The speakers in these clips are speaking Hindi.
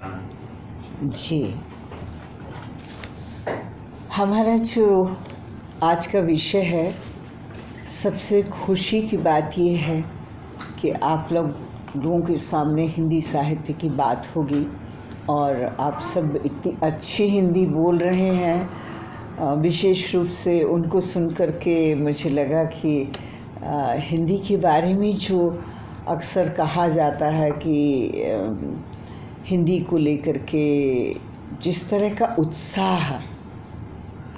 जी, हमारा जो आज का विषय है, सबसे खुशी की बात ये है कि आप लोगों के सामने हिंदी साहित्य की बात होगी और आप सब इतनी अच्छी हिंदी बोल रहे हैं। विशेष रूप से उनको सुन कर के मुझे लगा कि हिंदी के बारे में जो अक्सर कहा जाता है कि हिंदी को लेकर के जिस तरह का उत्साह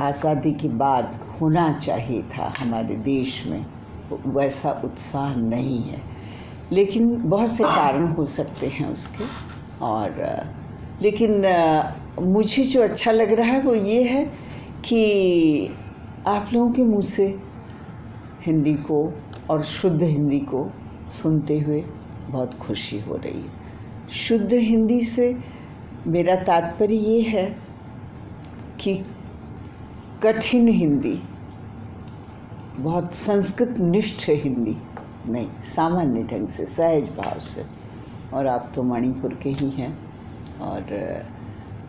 आज़ादी के बाद होना चाहिए था हमारे देश में, वैसा उत्साह नहीं है। लेकिन बहुत से कारण हो सकते हैं उसके, और लेकिन मुझे जो अच्छा लग रहा है वो ये है कि आप लोगों के मुँह से हिंदी को और शुद्ध हिंदी को सुनते हुए बहुत खुशी हो रही है। शुद्ध हिंदी से मेरा तात्पर्य ये है कि कठिन हिंदी, बहुत संस्कृत निष्ठ हिंदी नहीं, सामान्य ढंग से, सहज भाव से। और आप तो मणिपुर के ही हैं और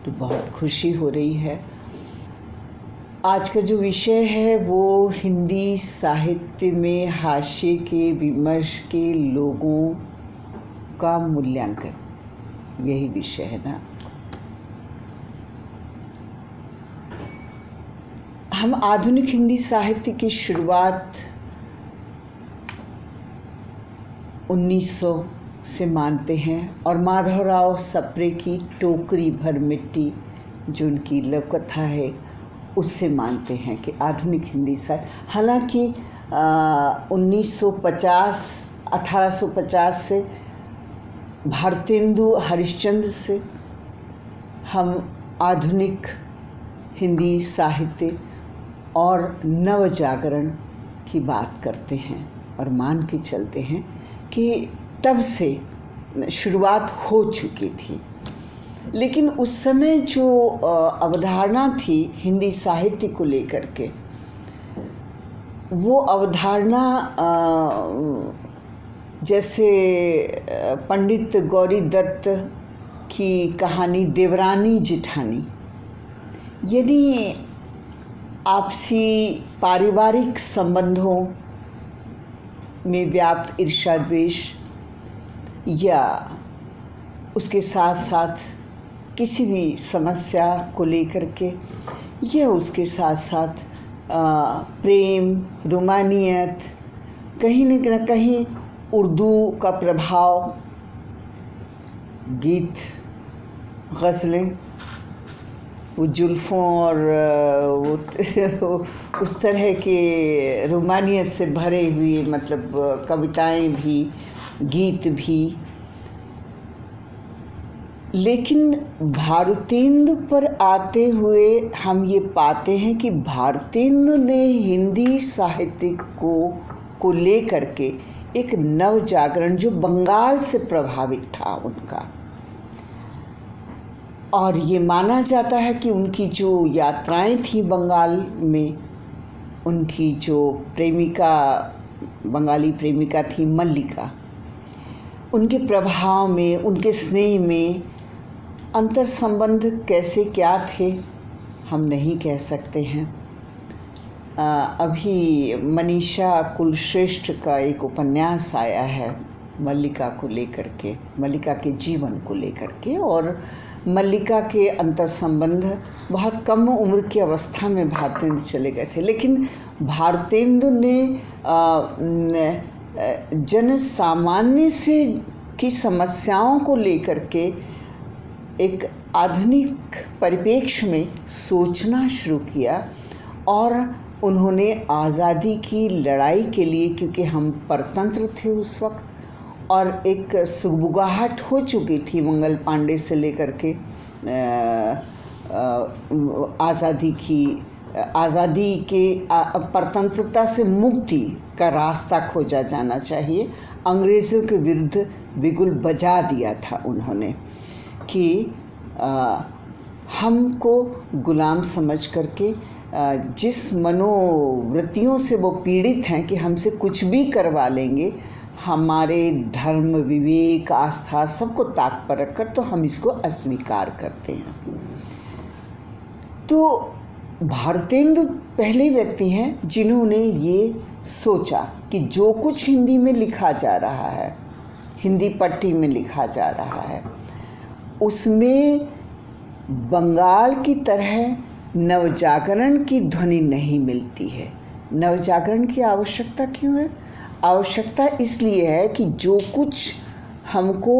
तो बहुत खुशी हो रही है। आज का जो विषय है वो हिंदी साहित्य में हाशिए के विमर्श के लोगों का मूल्यांकन, यही विषय है ना। हम आधुनिक हिंदी साहित्य की शुरुआत 1900 से मानते हैं और माधवराव सप्रे की टोकरी भर मिट्टी जो उनकी लघुकथा है उससे मानते हैं कि आधुनिक हिंदी साहित्य। हालांकि 1850 से भारतेंदु हरिश्चंद्र से हम आधुनिक हिंदी साहित्य और नवजागरण की बात करते हैं और मान के चलते हैं कि तब से शुरुआत हो चुकी थी। लेकिन उस समय जो अवधारणा थी हिंदी साहित्य को लेकर के, वो अवधारणा जैसे पंडित गौरी दत्त की कहानी देवरानी जेठानी, यानी आपसी पारिवारिक संबंधों में व्याप्त ईर्ष्या द्वेष, या उसके साथ साथ किसी भी समस्या को लेकर के, या उसके साथ साथ प्रेम, रोमानियत, कहीं न कहीं उर्दू का प्रभाव, गीत, गज़लें, वो जुल्फ़ों और वो उस तरह के रोमानियत से भरे हुए, मतलब कविताएं भी, गीत भी। लेकिन भारतेंदु पर आते हुए हम ये पाते हैं कि भारतेंदु ने हिंदी साहित्य को लेकर के एक नव जागरण जो बंगाल से प्रभावित था उनका, और ये माना जाता है कि उनकी जो यात्राएं थी बंगाल में, उनकी जो प्रेमिका, बंगाली प्रेमिका थी मल्लिका, उनके प्रभाव में, उनके स्नेह में अंतर संबंध कैसे क्या थे हम नहीं कह सकते हैं। अभी मनीषा कुलश्रेष्ठ का एक उपन्यास आया है मल्लिका को लेकर के, मल्लिका के जीवन को लेकर के, और मल्लिका के अंतर संबंध बहुत कम उम्र की अवस्था में भारतेंदु चले गए थे। लेकिन भारतेंदु ने जन सामान्य से की समस्याओं को लेकर के एक आधुनिक परिप्रेक्ष्य में सोचना शुरू किया, और उन्होंने आज़ादी की लड़ाई के लिए, क्योंकि हम परतंत्र थे उस वक्त और एक सुगबुगाहट हो चुकी थी मंगल पांडे से लेकर के आज़ादी के परतंत्रता से मुक्ति का रास्ता खोजा जाना चाहिए। अंग्रेज़ों के विरुद्ध बिगुल बजा दिया था उन्होंने कि हमको गुलाम समझ करके जिस मनोवृत्तियों से वो पीड़ित हैं कि हमसे कुछ भी करवा लेंगे, हमारे धर्म, विवेक, आस्था सबको ताक पर रखकर तो हम इसको अस्वीकार करते हैं। तो भारतेंदु पहले व्यक्ति हैं जिन्होंने ये सोचा कि जो कुछ हिंदी में लिखा जा रहा है, हिंदी पट्टी में लिखा जा रहा है, उसमें बंगाल की तरह नवजागरण की ध्वनि नहीं मिलती है। नवजागरण की आवश्यकता क्यों है? आवश्यकता इसलिए है कि जो कुछ हमको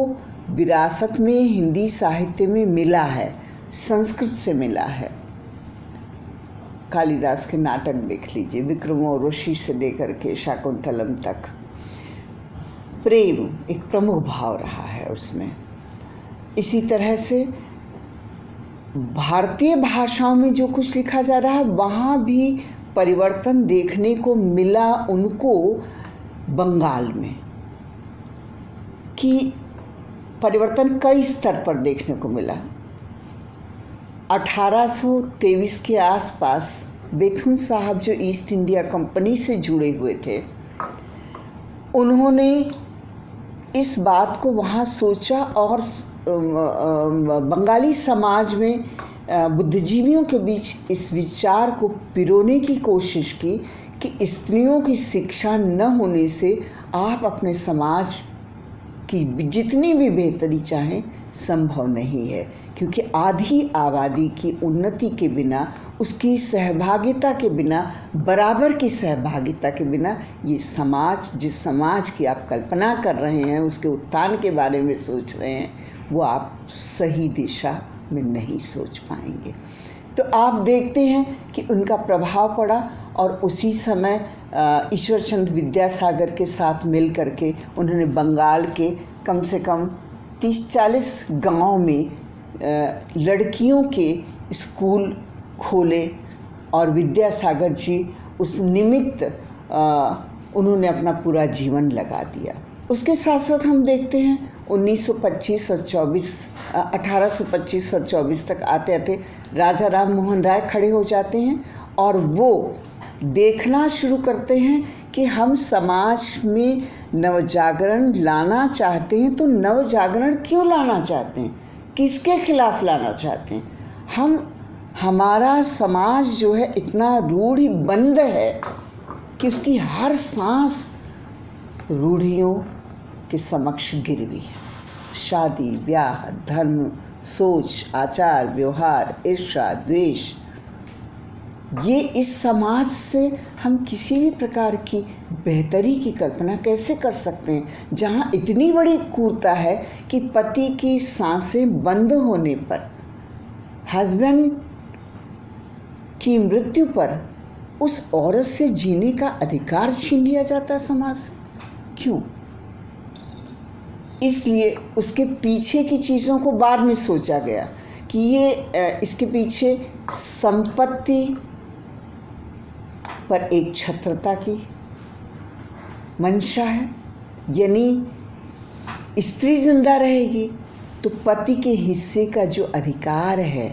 विरासत में हिंदी साहित्य में मिला है, संस्कृत से मिला है। कालिदास के नाटक देख लीजिए, विक्रमोर्वशी से लेकर के शाकुंतलम तक प्रेम एक प्रमुख भाव रहा है उसमें। इसी तरह से भारतीय भाषाओं में जो कुछ लिखा जा रहा है वहाँ भी परिवर्तन देखने को मिला उनको बंगाल में, कि परिवर्तन कई स्तर पर देखने को मिला। 1823 के आसपास बेथुन साहब जो ईस्ट इंडिया कंपनी से जुड़े हुए थे, उन्होंने इस बात को वहाँ सोचा और बंगाली समाज में बुद्धिजीवियों के बीच इस विचार को पिरोने की कोशिश की कि स्त्रियों की शिक्षा न होने से आप अपने समाज की जितनी भी बेहतरी चाहें संभव नहीं है, क्योंकि आधी आबादी की उन्नति के बिना, उसकी सहभागिता के बिना, बराबर की सहभागिता के बिना ये समाज, जिस समाज की आप कल्पना कर रहे हैं, उसके उत्थान के बारे में सोच रहे हैं, वो आप सही दिशा में नहीं सोच पाएंगे। तो आप देखते हैं कि उनका प्रभाव पड़ा और उसी समय ईश्वरचंद्र विद्यासागर के साथ मिल करके उन्होंने बंगाल के कम से कम 30-40 गांव में लड़कियों के स्कूल खोले और विद्यासागर जी उस निमित्त उन्होंने अपना पूरा जीवन लगा दिया। उसके साथ साथ हम देखते हैं 1825 और 24 तक आते आते राजा राम मोहन राय खड़े हो जाते हैं और वो देखना शुरू करते हैं कि हम समाज में नवजागरण लाना चाहते हैं, तो नवजागरण क्यों लाना चाहते हैं, किसके खिलाफ लाना चाहते हैं। हमारा समाज जो है इतना रूढ़िबद्ध है कि उसकी हर सांस रूढ़ियों के समक्ष गिरवी है। शादी, ब्याह, धर्म, सोच, आचार, व्यवहार, ईर्ष्या, द्वेष, ये इस समाज से हम किसी भी प्रकार की बेहतरी की कल्पना कैसे कर सकते हैं, जहाँ इतनी बड़ी क्रूरता है कि पति की सांसें बंद होने पर, हस्बैंड की मृत्यु पर उस औरत से जीने का अधिकार छीन लिया जाता है समाज से। क्यों? इसलिए उसके पीछे की चीज़ों को बाद में सोचा गया कि ये इसके पीछे संपत्ति पर एक छत्रता की मंशा है, यानी स्त्री जिंदा रहेगी तो पति के हिस्से का जो अधिकार है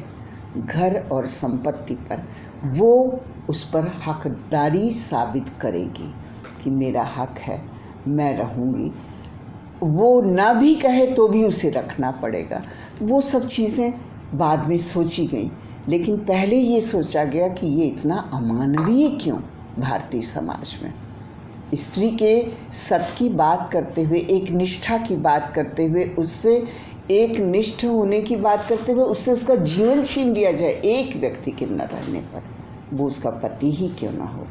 घर और संपत्ति पर, वो उस पर हकदारी साबित करेगी कि मेरा हक है, मैं रहूँगी। वो ना भी कहे तो भी उसे रखना पड़ेगा। तो वो सब चीज़ें बाद में सोची गई, लेकिन पहले ये सोचा गया कि ये इतना अमानवीय क्यों भारतीय समाज में। स्त्री के सत की बात करते हुए, एक निष्ठा की बात करते हुए, उससे एक निष्ठ होने की बात करते हुए उससे उसका जीवन छीन लिया जाए एक व्यक्ति के न रहने पर, वो उसका पति ही क्यों ना हो।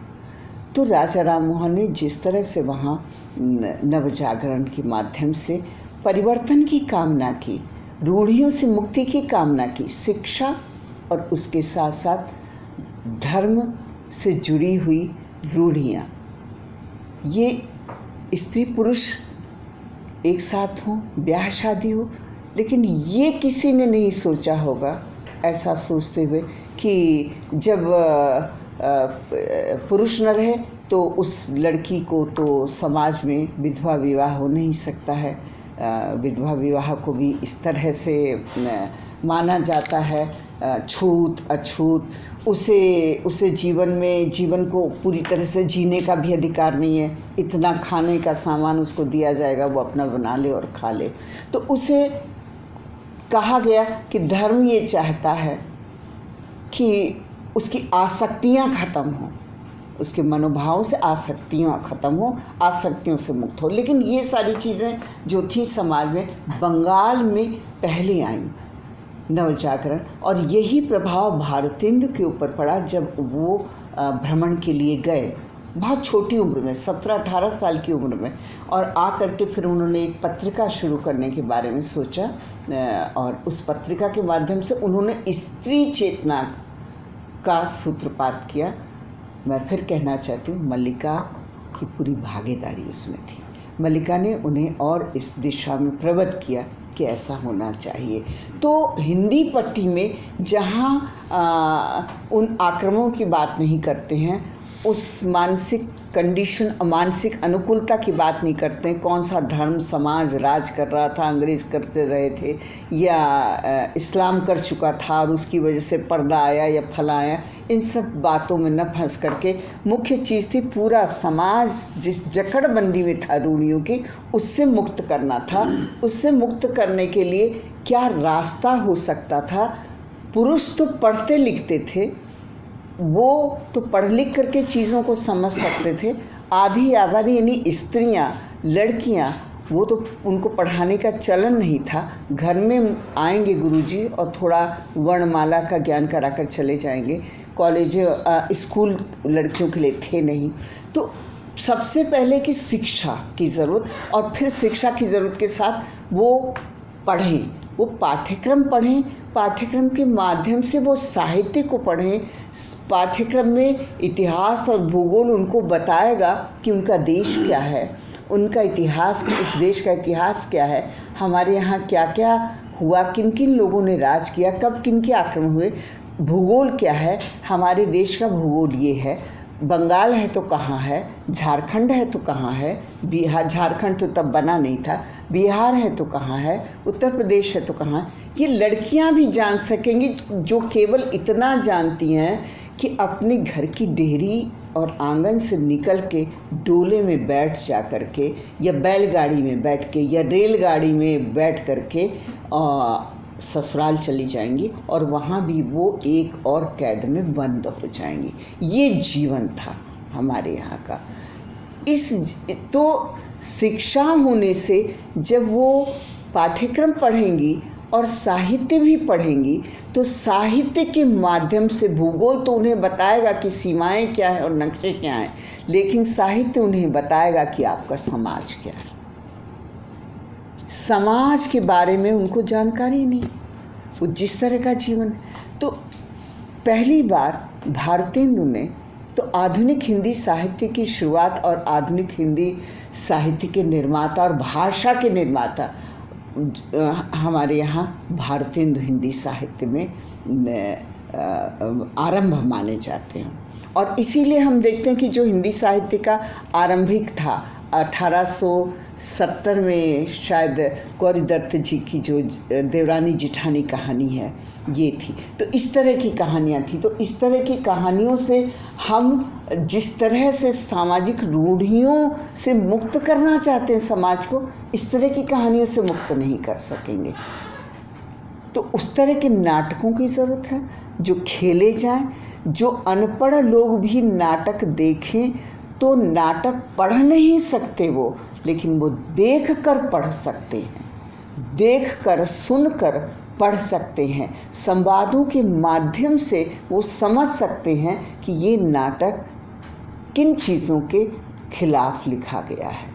तो राजा राम मोहन ने जिस तरह से वहाँ नवजागरण के माध्यम से परिवर्तन की कामना की, रूढ़ियों से मुक्ति की कामना की, शिक्षा और उसके साथ साथ धर्म से जुड़ी हुई रूढ़ियाँ, ये स्त्री पुरुष एक साथ हों, ब्याह शादी हो, लेकिन ये किसी ने नहीं सोचा होगा ऐसा सोचते हुए कि जब पुरुष न रहे तो उस लड़की को तो समाज में विधवा विवाह हो नहीं सकता है। विधवा विवाह को भी इस तरह से माना जाता है, छूत अछूत, उसे जीवन को पूरी तरह से जीने का भी अधिकार नहीं है। इतना खाने का सामान उसको दिया जाएगा, वो अपना बना ले और खा ले। तो उसे कहा गया कि धर्म ये चाहता है कि उसकी आसक्तियाँ ख़त्म हों, उसके मनोभाव से आसक्तियाँ ख़त्म हो, आसक्तियों से मुक्त हो। लेकिन ये सारी चीज़ें जो थी समाज में, बंगाल में पहले आईं नवजागरण, और यही प्रभाव भारतेंदु के ऊपर पड़ा जब वो भ्रमण के लिए गए बहुत छोटी उम्र में, 17-18 साल की उम्र में, और आ करके फिर उन्होंने एक पत्रिका शुरू करने के बारे में सोचा, और उस पत्रिका के माध्यम से उन्होंने स्त्री चेतना का सूत्रपात किया। मैं फिर कहना चाहती हूँ, मल्लिका की पूरी भागीदारी उसमें थी। मल्लिका ने उन्हें और इस दिशा में प्रवृत्त किया कि ऐसा होना चाहिए। तो हिंदी पट्टी में जहाँ उन आक्रमणों की बात नहीं करते हैं, उस मानसिक कंडीशन, मानसिक अनुकूलता की बात नहीं करते हैं, कौन सा धर्म समाज राज कर रहा था, अंग्रेज़ करते रहे थे या इस्लाम कर चुका था और उसकी वजह से पर्दा आया या फला आया, इन सब बातों में न फंस करके मुख्य चीज़ थी पूरा समाज जिस जकड़बंदी में था रूढ़ियों की, उससे मुक्त करना था। उससे मुक्त करने के लिए क्या रास्ता हो सकता था? पुरुष तो पढ़ते लिखते थे, वो तो पढ़ लिख करके चीज़ों को समझ सकते थे। आधी आबादी यानी स्त्रियां, लड़कियां, वो तो उनको पढ़ाने का चलन नहीं था। घर में आएंगे गुरुजी और थोड़ा वर्णमाला का ज्ञान कराकर चले जाएंगे। कॉलेज स्कूल लड़कियों के लिए थे नहीं। तो सबसे पहले कि शिक्षा की ज़रूरत, और फिर शिक्षा की ज़रूरत के साथ वो पढ़ें, वो पाठ्यक्रम पढ़ें, पाठ्यक्रम के माध्यम से वो साहित्य को पढ़ें। पाठ्यक्रम में इतिहास और भूगोल उनको बताएगा कि उनका देश क्या है, उनका इतिहास, इस देश का इतिहास क्या है, हमारे यहाँ क्या क्या हुआ, किन किन लोगों ने राज किया, कब किन के आक्रमण हुए, भूगोल क्या है, हमारे देश का भूगोल ये है। बंगाल है तो कहाँ है, झारखंड है तो कहाँ है, बिहार, झारखंड तो तब बना नहीं था, बिहार है तो कहाँ है, उत्तर प्रदेश है तो कहाँ है। ये लड़कियां भी जान सकेंगी जो केवल इतना जानती हैं कि अपने घर की डेहरी और आंगन से निकल के डोले में बैठ जा कर के, या बैलगाड़ी में बैठ के, या रेलगाड़ी में बैठ कर के ससुराल चली जाएंगी, और वहाँ भी वो एक और कैद में बंद हो जाएंगी। ये जीवन था हमारे यहाँ का। तो शिक्षा होने से जब वो पाठ्यक्रम पढ़ेंगी और साहित्य भी पढ़ेंगी, तो साहित्य के माध्यम से भूगोल तो उन्हें बताएगा कि सीमाएं क्या है और नक्शे क्या हैं, लेकिन साहित्य उन्हें बताएगा कि आपका समाज क्या है। समाज के बारे में उनको जानकारी नहीं, वो जिस तरह का जीवन। तो पहली बार भारतेंदु ने तो आधुनिक हिंदी साहित्य की शुरुआत, और आधुनिक हिंदी साहित्य के निर्माता और भाषा के निर्माता हमारे यहाँ भारतेंदु हिंदी साहित्य में आरंभ माने जाते हैं। और इसीलिए हम देखते हैं कि जो हिंदी साहित्य का आरंभिक था 1870 में, शायद गौरी दत्त जी की जो देवरानी जिठानी कहानी है ये थी। तो इस तरह की कहानियाँ थी। तो इस तरह की कहानियों से हम जिस तरह से सामाजिक रूढ़ियों से मुक्त करना चाहते हैं समाज को, इस तरह की कहानियों से मुक्त नहीं कर सकेंगे। तो उस तरह के नाटकों की ज़रूरत है जो खेले जाएं, जो अनपढ़ लोग भी नाटक देखें। तो नाटक पढ़ नहीं सकते वो, लेकिन वो देख कर पढ़ सकते हैं, देख कर सुन कर पढ़ सकते हैं। संवादों के माध्यम से वो समझ सकते हैं कि ये नाटक किन चीज़ों के खिलाफ लिखा गया है,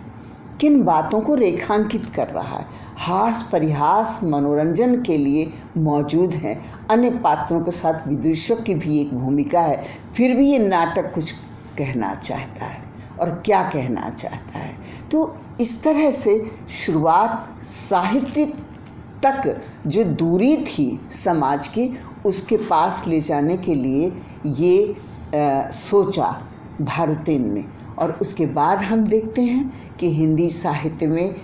किन बातों को रेखांकित कर रहा है। हास परिहास मनोरंजन के लिए मौजूद हैं, अन्य पात्रों के साथ विदूषकों की भी एक भूमिका है। फिर भी ये नाटक कुछ कहना चाहता है, और क्या कहना चाहता है। तो इस तरह से शुरुआत साहित्य तक जो दूरी थी समाज की, उसके पास ले जाने के लिए ये सोचा भारतेंदु ने। और उसके बाद हम देखते हैं कि हिंदी साहित्य में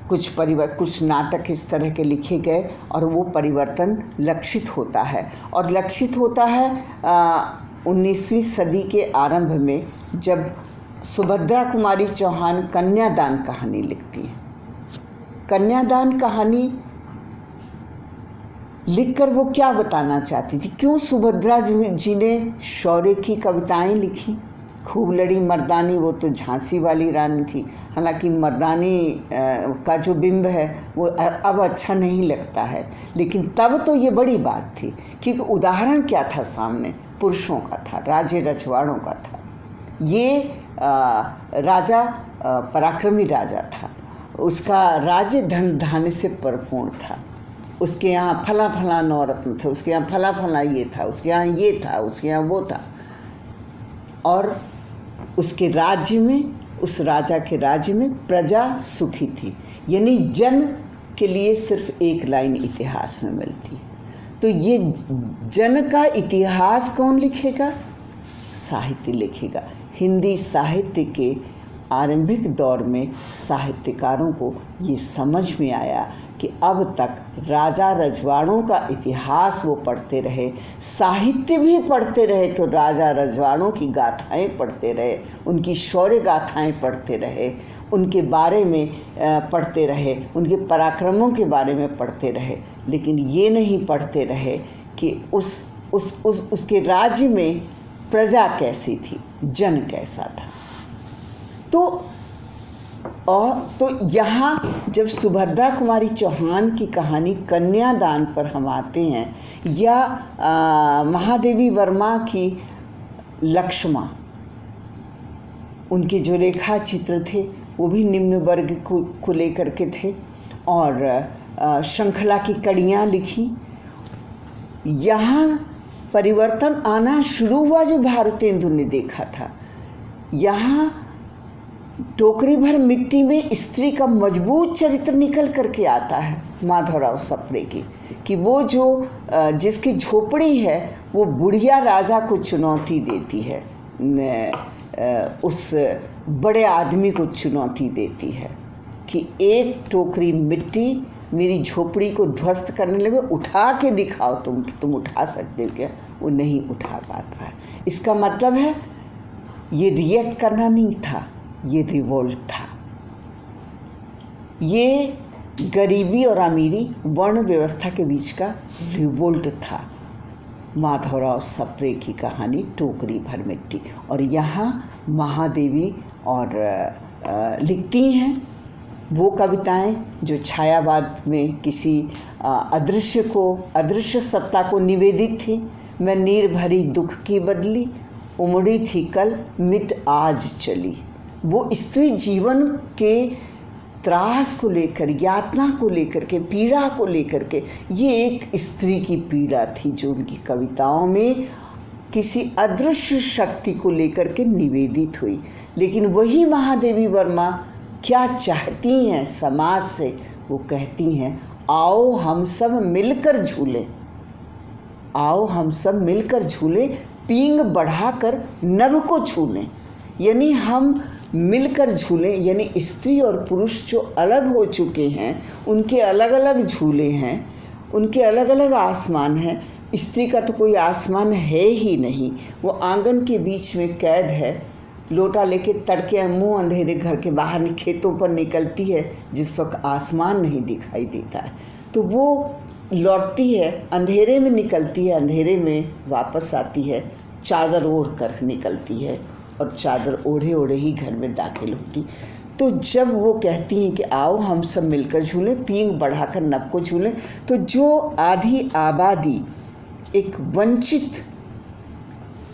कुछ नाटक इस तरह के लिखे गए और वो परिवर्तन लक्षित होता है। और लक्षित होता है 19वीं सदी के आरंभ में, जब सुभद्रा कुमारी चौहान कन्यादान कहानी लिखती हैं। कन्यादान कहानी लिखकर वो क्या बताना चाहती थी? क्यों सुभद्रा जी ने शौर्य की कविताएं लिखी? खूब लड़ी मर्दानी, वो तो झांसी वाली रानी थी। हालांकि मर्दानी का जो बिंब है वो अब अच्छा नहीं लगता है, लेकिन तब तो ये बड़ी बात थी, क्योंकि उदाहरण क्या था सामने? पुरुषों का था, राजे रजवाड़ों का था। ये राजा पराक्रमी राजा था, उसका राज्य धन धान्य से परिपूर्ण था। उसके यहाँ फला फला नवरत्न थे, उसके यहाँ फला फला ये था, उसके यहाँ ये था, उसके यहाँ वो था। और उसके राज्य में, उस राजा के राज्य में प्रजा सुखी थी। यानी जन के लिए सिर्फ एक लाइन इतिहास में मिलती। तो ये जन का इतिहास कौन लिखेगा? साहित्य लिखेगा। हिंदी साहित्य के आरंभिक दौर में साहित्यकारों को ये समझ में आया कि अब तक राजा रजवाड़ों का इतिहास वो पढ़ते रहे, साहित्य भी पढ़ते रहे, तो राजा रजवाड़ों की गाथाएं पढ़ते रहे, उनकी शौर्य गाथाएं पढ़ते रहे, उनके बारे में पढ़ते रहे, उनके पराक्रमों के बारे में पढ़ते रहे, लेकिन ये नहीं पढ़ते रहे कि उसके राज्य में प्रजा कैसी थी, जन कैसा था। तो यहाँ जब सुभद्रा कुमारी चौहान की कहानी कन्यादान पर हम आते हैं, या महादेवी वर्मा की लक्ष्मा, उनके जो रेखा चित्र थे वो भी निम्न वर्ग को लेकर के थे, और श्रृंखला की कड़ियाँ लिखी। यहाँ परिवर्तन आना शुरू हुआ जो भारतेंदु ने देखा था। यहाँ टोकरी भर मिट्टी में स्त्री का मजबूत चरित्र निकल करके आता है माधवराव सप्रे की, कि वो जो जिसकी झोपड़ी है वो बुढ़िया राजा को चुनौती देती है, उस बड़े आदमी को चुनौती देती है कि एक टोकरी मिट्टी मेरी झोपड़ी को ध्वस्त करने लगे, उठा के दिखाओ, तुम उठा सकते हो क्या? वो नहीं उठा पाता है। इसका मतलब है ये रिएक्ट करना नहीं था, ये रिवोल्ट था। ये गरीबी और अमीरी, वर्ण व्यवस्था के बीच का रिवोल्ट था। माधवराव सप्रे की कहानी टोकरी भर मिट्टी। और यहाँ महादेवी और लिखती हैं वो कविताएं जो छायावाद में किसी अदृश्य सत्ता को निवेदित थी। मैं नीर भरी दुख की बदली, उमड़ी थी कल मिट आज चली। वो स्त्री जीवन के त्रास को लेकर, यातना को लेकर के, पीड़ा को लेकर के, ये एक स्त्री की पीड़ा थी जो उनकी कविताओं में किसी अदृश्य शक्ति को लेकर के निवेदित हुई। लेकिन वही महादेवी वर्मा क्या चाहती हैं समाज से? वो कहती हैं, आओ हम सब मिलकर झूलें, आओ हम सब मिलकर झूलें, पींग बढ़ाकर नभ को छू लें। यानी हम मिलकर झूलें, यानी स्त्री और पुरुष जो अलग हो चुके हैं उनके अलग अलग झूले हैं, उनके अलग अलग आसमान हैं। स्त्री का तो कोई आसमान है ही नहीं, वो आंगन के बीच में कैद है, लोटा लेके तड़के मुंह अंधेरे घर के बाहर खेतों पर निकलती है जिस वक्त आसमान नहीं दिखाई देता है। तो वो लौटती है, अंधेरे में निकलती है, अंधेरे में वापस आती है, चादर ओढ़ कर निकलती है और चादर ओढ़े ओढ़े ही घर में दाखिल होती। तो जब वो कहती हैं कि आओ हम सब मिलकर झूलें, पींग बढ़ाकर नभ को झूलें, तो जो आधी आबादी, एक वंचित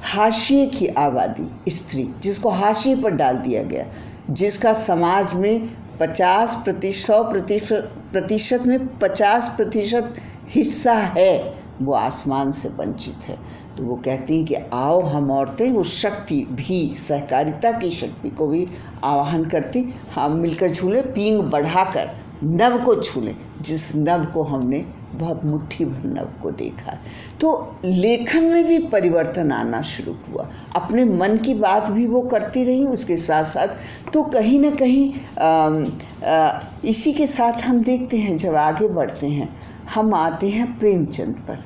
हाशिए की आबादी स्त्री, जिसको हाशिए पर डाल दिया गया, जिसका समाज में 100% में 50% हिस्सा है, वो आसमान से वंचित है। तो वो कहती हैं कि आओ हम औरतें, वो शक्ति भी, सहकारिता की शक्ति को भी आवाहन करती, हम मिलकर झूलें, पींग बढ़ाकर नभ को छूलें, जिस नभ को हमने बहुत मुट्ठी भर नव को देखा। तो लेखन में भी परिवर्तन आना शुरू हुआ। अपने मन की बात भी वो करती रही, उसके साथ साथ तो कहीं ना कहीं इसी के साथ हम देखते हैं, जब आगे बढ़ते हैं हम आते हैं प्रेमचंद पर।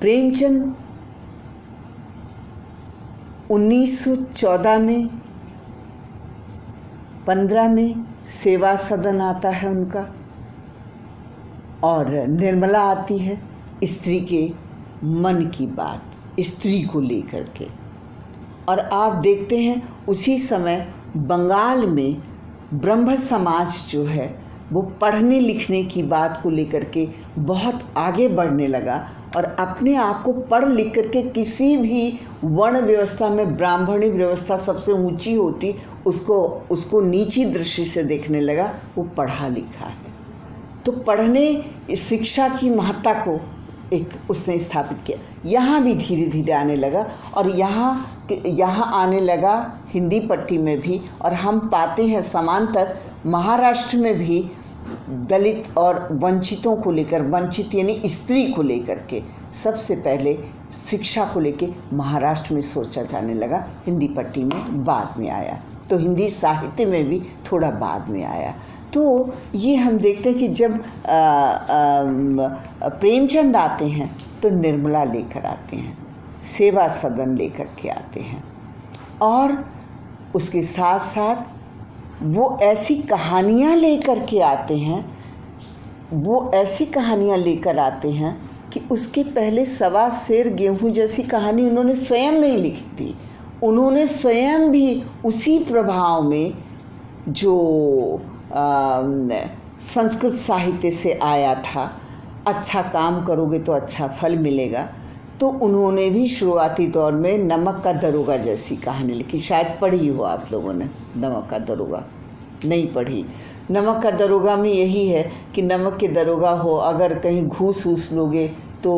प्रेमचंद 1914 में 15 में सेवा सदन आता है उनका, और निर्मला आती है, स्त्री के मन की बात, स्त्री को लेकर के। और आप देखते हैं उसी समय बंगाल में ब्रह्म समाज जो है वो पढ़ने लिखने की बात को लेकर के बहुत आगे बढ़ने लगा, और अपने आप को पढ़ लिख करके किसी भी वर्ण व्यवस्था में ब्राह्मणी व्यवस्था सबसे ऊंची होती, उसको नीची दृष्टि से देखने लगा। वो पढ़ा लिखा है, तो पढ़ने शिक्षा की महत्ता को एक उसने स्थापित किया। यहाँ भी धीरे धीरे आने लगा, और यहाँ आने लगा हिंदी पट्टी में भी, और हम पाते हैं समांतर महाराष्ट्र में भी दलित और वंचितों को लेकर, वंचित यानी स्त्री को लेकर के सबसे पहले शिक्षा को लेकर महाराष्ट्र में सोचा जाने लगा। हिंदी पट्टी में बाद में आया, तो हिंदी साहित्य में भी थोड़ा बाद में आया। तो ये हम देखते हैं कि जब प्रेमचंद आते हैं तो निर्मला लेकर आते हैं, सेवा सदन लेकर के आते हैं, और उसके साथ साथ वो ऐसी कहानियाँ लेकर के आते हैं, वो ऐसी कहानियाँ लेकर आते हैं कि उसके पहले सवा सेर गेहूँ जैसी कहानी उन्होंने स्वयं नहीं लिखी थी। उन्होंने स्वयं भी उसी प्रभाव में जो संस्कृत साहित्य से आया था, अच्छा काम करोगे तो अच्छा फल मिलेगा, तो उन्होंने भी शुरुआती दौर में नमक का दरोगा जैसी कहानी लिखी। शायद पढ़ी हो आप लोगों ने नमक का दरोगा, नहीं पढ़ी। नमक का दरोगा में यही है कि नमक के दरोगा हो, अगर कहीं घूस वूस लोगे तो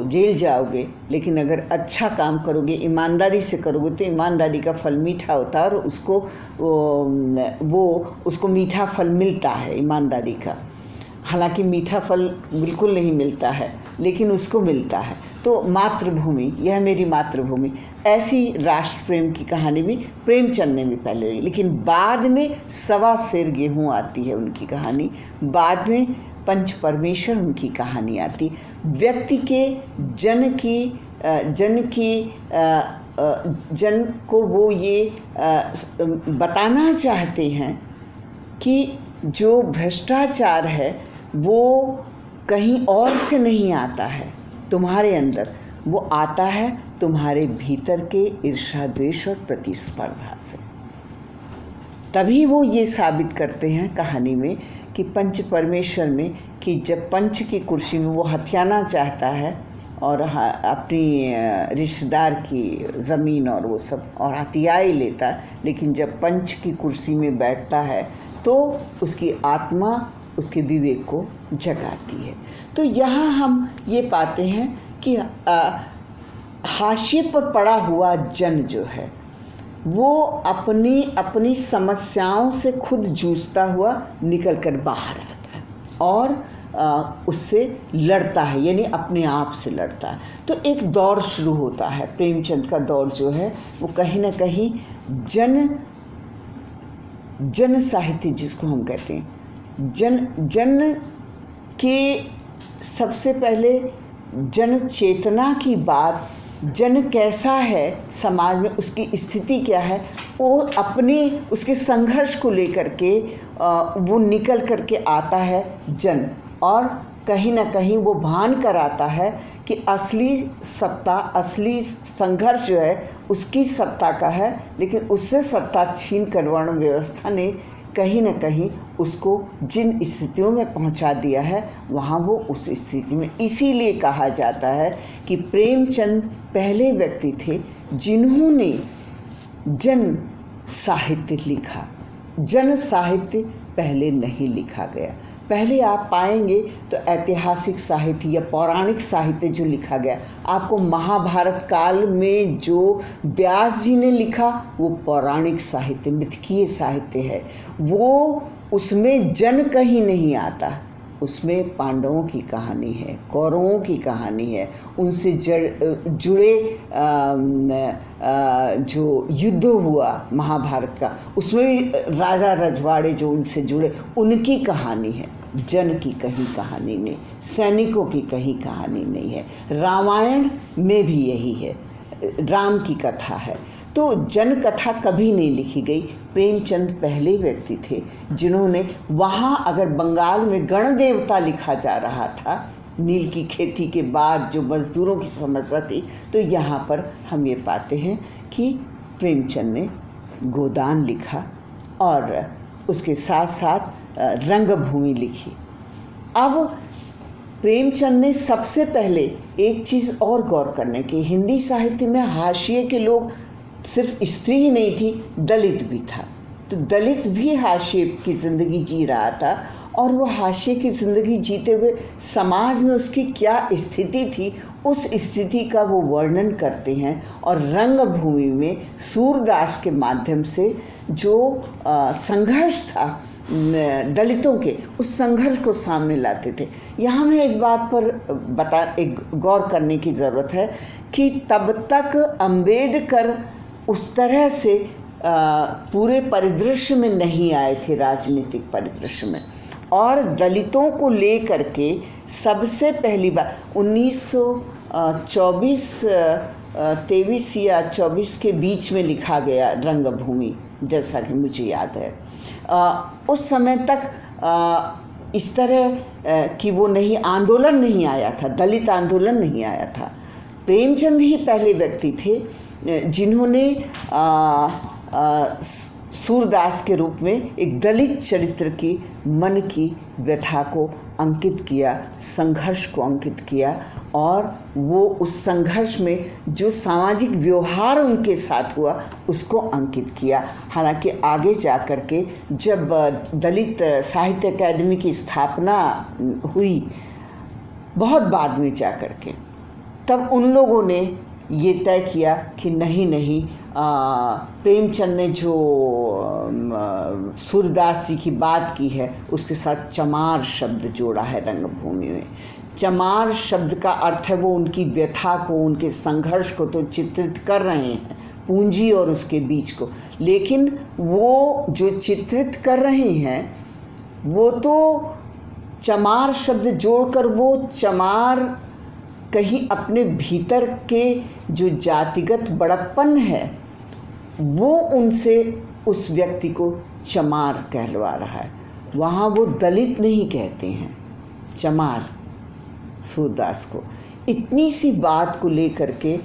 जेल जाओगे, लेकिन अगर अच्छा काम करोगे, ईमानदारी से करोगे तो ईमानदारी का फल मीठा होता है, और उसको मीठा फल मिलता है ईमानदारी का। हालांकि मीठा फल बिल्कुल नहीं मिलता है, लेकिन उसको मिलता है। तो मातृभूमि, यह मेरी मातृभूमि, ऐसी राष्ट्र प्रेम की कहानी भी प्रेमचंद ने भी पहले ली, लेकिन बाद में सवा सेर गेहूँ आती है उनकी कहानी, बाद में पंच परमेश्वर उनकी कहानी आती। व्यक्ति के जन को वो ये बताना चाहते हैं कि जो भ्रष्टाचार है वो कहीं और से नहीं आता है तुम्हारे अंदर, वो आता है तुम्हारे भीतर के ईर्ष्या द्वेष और प्रतिस्पर्धा से। तभी वो ये साबित करते हैं कहानी में कि पंच परमेश्वर में, कि जब पंच की कुर्सी में वो हथियाना चाहता है और अपनी रिश्तेदार की ज़मीन और वो सब और हथिया ही लेता है, लेकिन जब पंच की कुर्सी में बैठता है तो उसकी आत्मा उसके विवेक को जगाती है। तो यहाँ हम ये पाते हैं कि हाशिए पर पड़ा हुआ जन जो है वो अपनी समस्याओं से खुद जूझता हुआ निकल कर बाहर आता है और उससे लड़ता है, यानी अपने आप से लड़ता है। तो एक दौर शुरू होता है, प्रेमचंद का दौर जो है वो कहीं ना कहीं जन साहित्य जिसको हम कहते हैं, जन के सबसे पहले जन चेतना की बात, जन कैसा है समाज में, उसकी स्थिति क्या है, वो अपने उसके संघर्ष को लेकर के वो निकल करके आता है जन, और कहीं ना कहीं वो भान कर आता है कि असली सत्ता, असली संघर्ष जो है उसकी सत्ता का है, लेकिन उससे सत्ता छीन कर वर्ण व्यवस्था ने कहीं ना कहीं उसको जिन स्थितियों में पहुंचा दिया है वहाँ वो उस स्थिति में। इसीलिए कहा जाता है कि प्रेमचंद पहले व्यक्ति थे जिन्होंने जन साहित्य लिखा। जन साहित्य पहले नहीं लिखा गया। पहले आप पाएंगे तो ऐतिहासिक साहित्य या पौराणिक साहित्य जो लिखा गया, आपको महाभारत काल में जो व्यास जी ने लिखा वो पौराणिक साहित्य, मिथकीय साहित्य है। वो उसमें जन कहीं नहीं आता, उसमें पांडवों की कहानी है, कौरवों की कहानी है, उनसे जुड़े जो युद्ध हुआ महाभारत का, उसमें भी राजा रजवाड़े जो उनसे जुड़े, उनकी कहानी है। जन की कहीं कहानी नहीं, सैनिकों की कहीं कहानी नहीं है। रामायण में भी यही है, राम की कथा है। तो जन कथा कभी नहीं लिखी गई। प्रेमचंद पहले व्यक्ति थे जिन्होंने वहाँ, अगर बंगाल में गण देवता लिखा जा रहा था नील की खेती के बाद जो मजदूरों की समस्या थी, तो यहाँ पर हम ये पाते हैं कि प्रेमचंद ने गोदान लिखा और उसके साथ साथ रंगभूमि लिखी। अब प्रेमचंद ने सबसे पहले एक चीज़ और गौर करने की, हिंदी साहित्य में हाशिए के लोग, सिर्फ स्त्री ही नहीं थी, दलित भी था। तो दलित भी हाशिए की ज़िंदगी जी रहा था, और वो हाशिए की ज़िंदगी जीते हुए समाज में उसकी क्या स्थिति थी, उस स्थिति का वो वर्णन करते हैं। और रंगभूमि में सूरदास के माध्यम से जो संघर्ष था दलितों के, उस संघर्ष को सामने लाते थे। यहाँ में एक बात पर एक गौर करने की ज़रूरत है कि तब तक अंबेडकर उस तरह से पूरे परिदृश्य में नहीं आए थे, राजनीतिक परिदृश्य में। और दलितों को लेकर के सबसे पहली बार 1923 या 24 के बीच में लिखा गया रंगभूमि, जैसा कि मुझे याद है। उस समय तक इस तरह कि वो नहीं, आंदोलन नहीं आया था, दलित आंदोलन नहीं आया था। प्रेमचंद ही पहले व्यक्ति थे जिन्होंने सूरदास के रूप में एक दलित चरित्र की मन की व्यथा को अंकित किया, संघर्ष को अंकित किया, और वो उस संघर्ष में जो सामाजिक व्यवहार उनके साथ हुआ उसको अंकित किया। हालांकि आगे जा कर के जब दलित साहित्य अकादमी की स्थापना हुई, बहुत बाद में जा कर के, तब उन लोगों ने ये तय किया कि नहीं, प्रेमचंद ने जो सूरदास जी की बात की है उसके साथ चमार शब्द जोड़ा है रंगभूमि में। चमार शब्द का अर्थ है वो उनकी व्यथा को, उनके संघर्ष को तो चित्रित कर रहे हैं, पूंजी और उसके बीच को, लेकिन वो जो चित्रित कर रहे हैं वो तो चमार शब्द जोड़कर, वो चमार कहीं अपने भीतर के जो जातिगत बड़प्पन है वो उनसे उस व्यक्ति को चमार कहलवा रहा है। वहाँ वो दलित नहीं कहते हैं, चमार सूरदास को। इतनी सी बात को लेकर के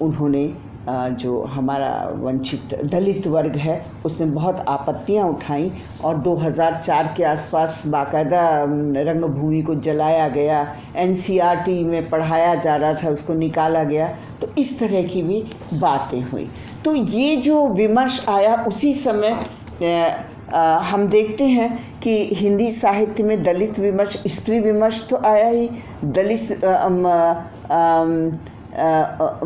उन्होंने जो हमारा वंचित दलित वर्ग है उसने बहुत आपत्तियां उठाई, और 2004 के आसपास बाकायदा रंगभूमि को जलाया गया, NCERT में पढ़ाया जा रहा था उसको निकाला गया। तो इस तरह की भी बातें हुई। तो ये जो विमर्श आया उसी समय हम देखते हैं कि हिंदी साहित्य में दलित विमर्श, स्त्री विमर्श तो आया ही। दलित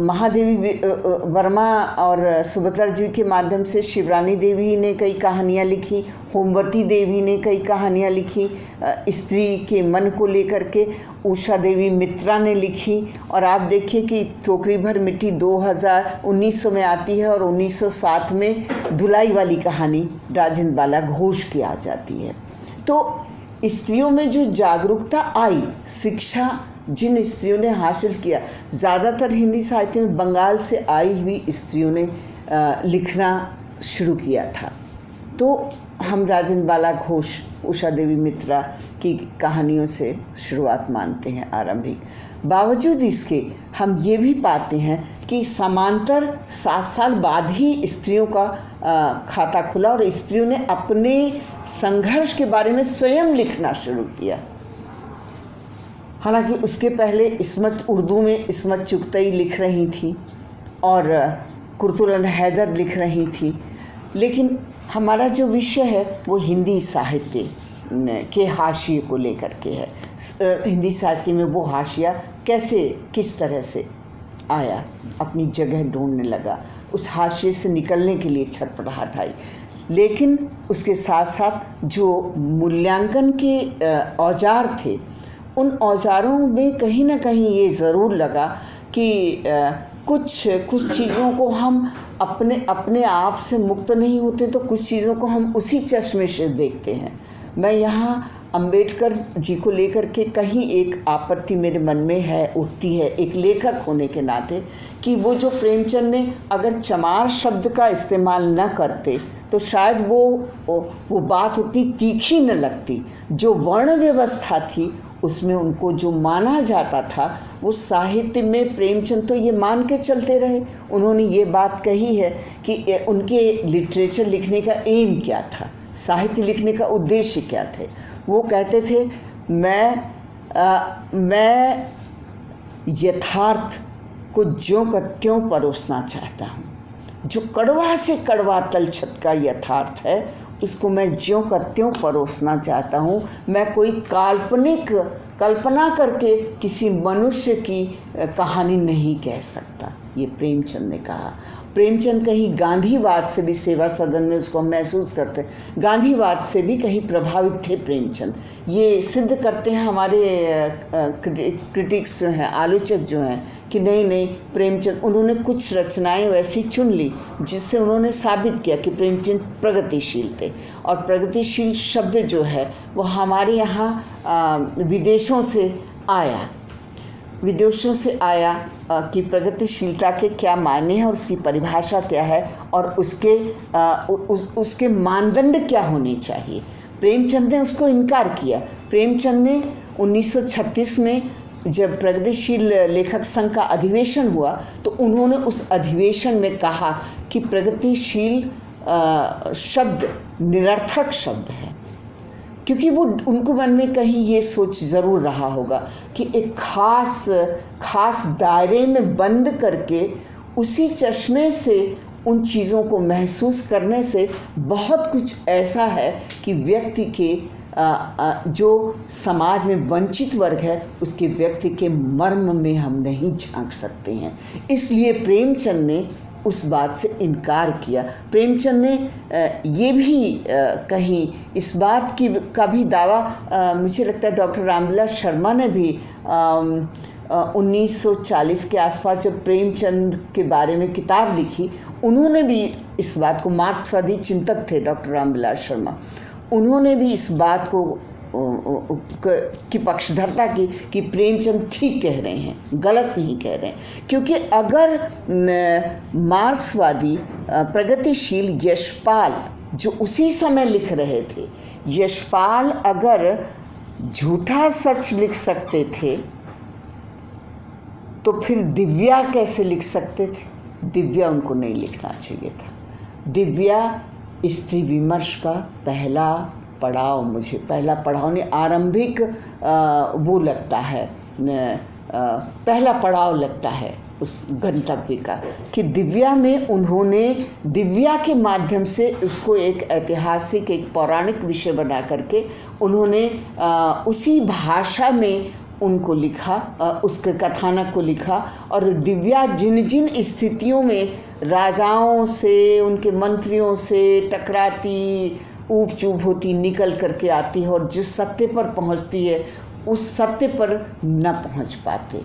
महादेवी वर्मा और सुभद्रा जी के माध्यम से शिवरानी देवी ने कई कहानियाँ लिखी, होमवती देवी ने कई कहानियाँ लिखी स्त्री के मन को लेकर के, उषा देवी मित्रा ने लिखी। और आप देखिए कि टोकरी भर मिट्टी 1900 में आती है और 1907 में धुलाई वाली कहानी राजेंद्र बाला घोष की आ जाती है। तो स्त्रियों में जो जागरूकता आई, शिक्षा जिन स्त्रियों ने हासिल किया, ज़्यादातर हिंदी साहित्य में बंगाल से आई हुई स्त्रियों ने लिखना शुरू किया था। तो हम राजेंद्र बाला घोष, उषा देवी मित्रा की कहानियों से शुरुआत मानते हैं आरंभिक। बावजूद इसके हम ये भी पाते हैं कि समांतर 7 साल बाद ही स्त्रियों का खाता खुला और स्त्रियों ने अपने संघर्ष के बारे में स्वयं लिखना शुरू किया। हालांकि उसके पहले इस्मत, उर्दू में इस्मत चुगतई लिख रही थी और कुर्तुल हैदर लिख रही थी, लेकिन हमारा जो विषय है वो हिंदी साहित्य के हाशिए को लेकर के है। हिंदी साहित्य में वो हाशिया कैसे, किस तरह से आया, अपनी जगह ढूंढने लगा, उस हाशिए से निकलने के लिए छटपटाहट आई। लेकिन उसके साथ साथ जो मूल्यांकन के औजार थे, उन औजारों में कहीं ना कहीं ये ज़रूर लगा कि कुछ चीज़ों को हम अपने आप से मुक्त नहीं होते, तो कुछ चीज़ों को हम उसी चश्मे से देखते हैं। मैं यहाँ अंबेडकर जी को लेकर के कहीं एक आपत्ति मेरे मन में उठती है एक लेखक होने के नाते, कि वो जो प्रेमचंद ने अगर चमार शब्द का इस्तेमाल न करते तो शायद वो बात उतनी तीखी न लगती। जो वर्ण व्यवस्था थी उसमें उनको जो माना जाता था, वो साहित्य में प्रेमचंद तो ये मान के चलते रहे। उन्होंने ये बात कही है कि उनके लिटरेचर लिखने का एम क्या था, साहित्य लिखने का उद्देश्य क्या थे। वो कहते थे मैं यथार्थ को ज्यों का त्यों परोसना चाहता हूँ। जो कड़वा से कड़वा तलछट का यथार्थ है उसको मैं ज्यों का त्यों परोसना चाहता हूँ। मैं कोई काल्पनिक कल्पना करके किसी मनुष्य की कहानी नहीं कह सकता, ये प्रेमचंद ने कहा। प्रेमचंद कहीं गांधीवाद से भी, सेवा सदन में उसको महसूस करते, गांधीवाद से भी कहीं प्रभावित थे प्रेमचंद। ये सिद्ध करते हैं हमारे क्रिटिक्स जो हैं, आलोचक जो हैं, कि नहीं प्रेमचंद, उन्होंने कुछ रचनाएं वैसी चुन ली जिससे उन्होंने साबित किया कि प्रेमचंद प्रगतिशील थे। और प्रगतिशील शब्द जो है वो हमारे यहाँ विदेशों से आया कि प्रगतिशीलता के क्या मायने हैं और उसकी परिभाषा क्या है और उसके मानदंड क्या होने चाहिए। प्रेमचंद ने उसको इनकार किया। प्रेमचंद ने 1936 में जब प्रगतिशील लेखक संघ का अधिवेशन हुआ तो उन्होंने उस अधिवेशन में कहा कि प्रगतिशील शब्द निरर्थक शब्द है, क्योंकि वो उनको मन में कहीं ये सोच ज़रूर रहा होगा कि एक खास दायरे में बंद करके उसी चश्मे से उन चीज़ों को महसूस करने से बहुत कुछ ऐसा है कि व्यक्ति के जो समाज में वंचित वर्ग है उसके व्यक्ति के मर्म में हम नहीं झांक सकते हैं। इसलिए प्रेमचंद ने उस बात से इनकार किया। प्रेमचंद ने ये भी कहीं इस बात का भी दावा, मुझे लगता है डॉक्टर रामविलास शर्मा ने भी 1940 के आसपास जब प्रेमचंद के बारे में किताब लिखी, उन्होंने भी इस बात को, मार्क्सवादी चिंतक थे डॉक्टर रामविलास शर्मा, उन्होंने भी इस बात को की पक्षधरता की कि प्रेमचंद ठीक कह रहे हैं, गलत नहीं कह रहे हैं। क्योंकि अगर मार्क्सवादी प्रगतिशील यशपाल जो उसी समय लिख रहे थे, यशपाल अगर झूठा सच लिख सकते थे तो फिर दिव्या कैसे लिख सकते थे? दिव्या उनको नहीं लिखना चाहिए था। दिव्या स्त्री विमर्श का पहला पड़ाव ने आरंभिक वो लगता है, पहला पड़ाव लगता है उस गंतव्य का, कि दिव्या में उन्होंने दिव्या के माध्यम से उसको एक ऐतिहासिक, एक पौराणिक विषय बना करके उन्होंने उसी भाषा में उनको लिखा, उसके कथानक को लिखा। और दिव्या जिन जिन स्थितियों में राजाओं से, उनके मंत्रियों से टकराती, ऊब चूब होती, निकल करके आती है और जिस सत्य पर पहुंचती है उस सत्य पर न पहुंच पाते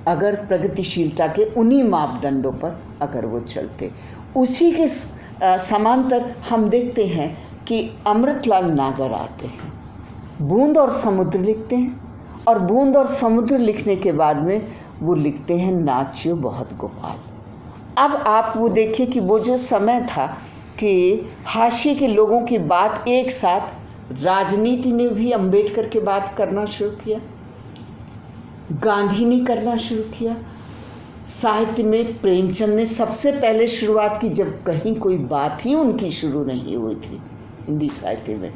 अगर प्रगतिशीलता के उन्हीं मापदंडों पर अगर वो चलते। उसी के समांतर हम देखते हैं कि अमृतलाल नागर आते हैं, बूंद और समुद्र लिखते हैं, और बूंद और समुद्र लिखने के बाद में वो लिखते हैं नाच्यो बहुत गोपाल। अब आप वो देखिए कि वो जो समय था कि हाशिए के लोगों की बात एक साथ, राजनीति ने भी अंबेडकर के बात करना शुरू किया, गांधी ने करना शुरू किया, साहित्य में प्रेमचंद ने सबसे पहले शुरुआत की, जब कहीं कोई बात ही उनकी शुरू नहीं हुई थी हिंदी साहित्य में।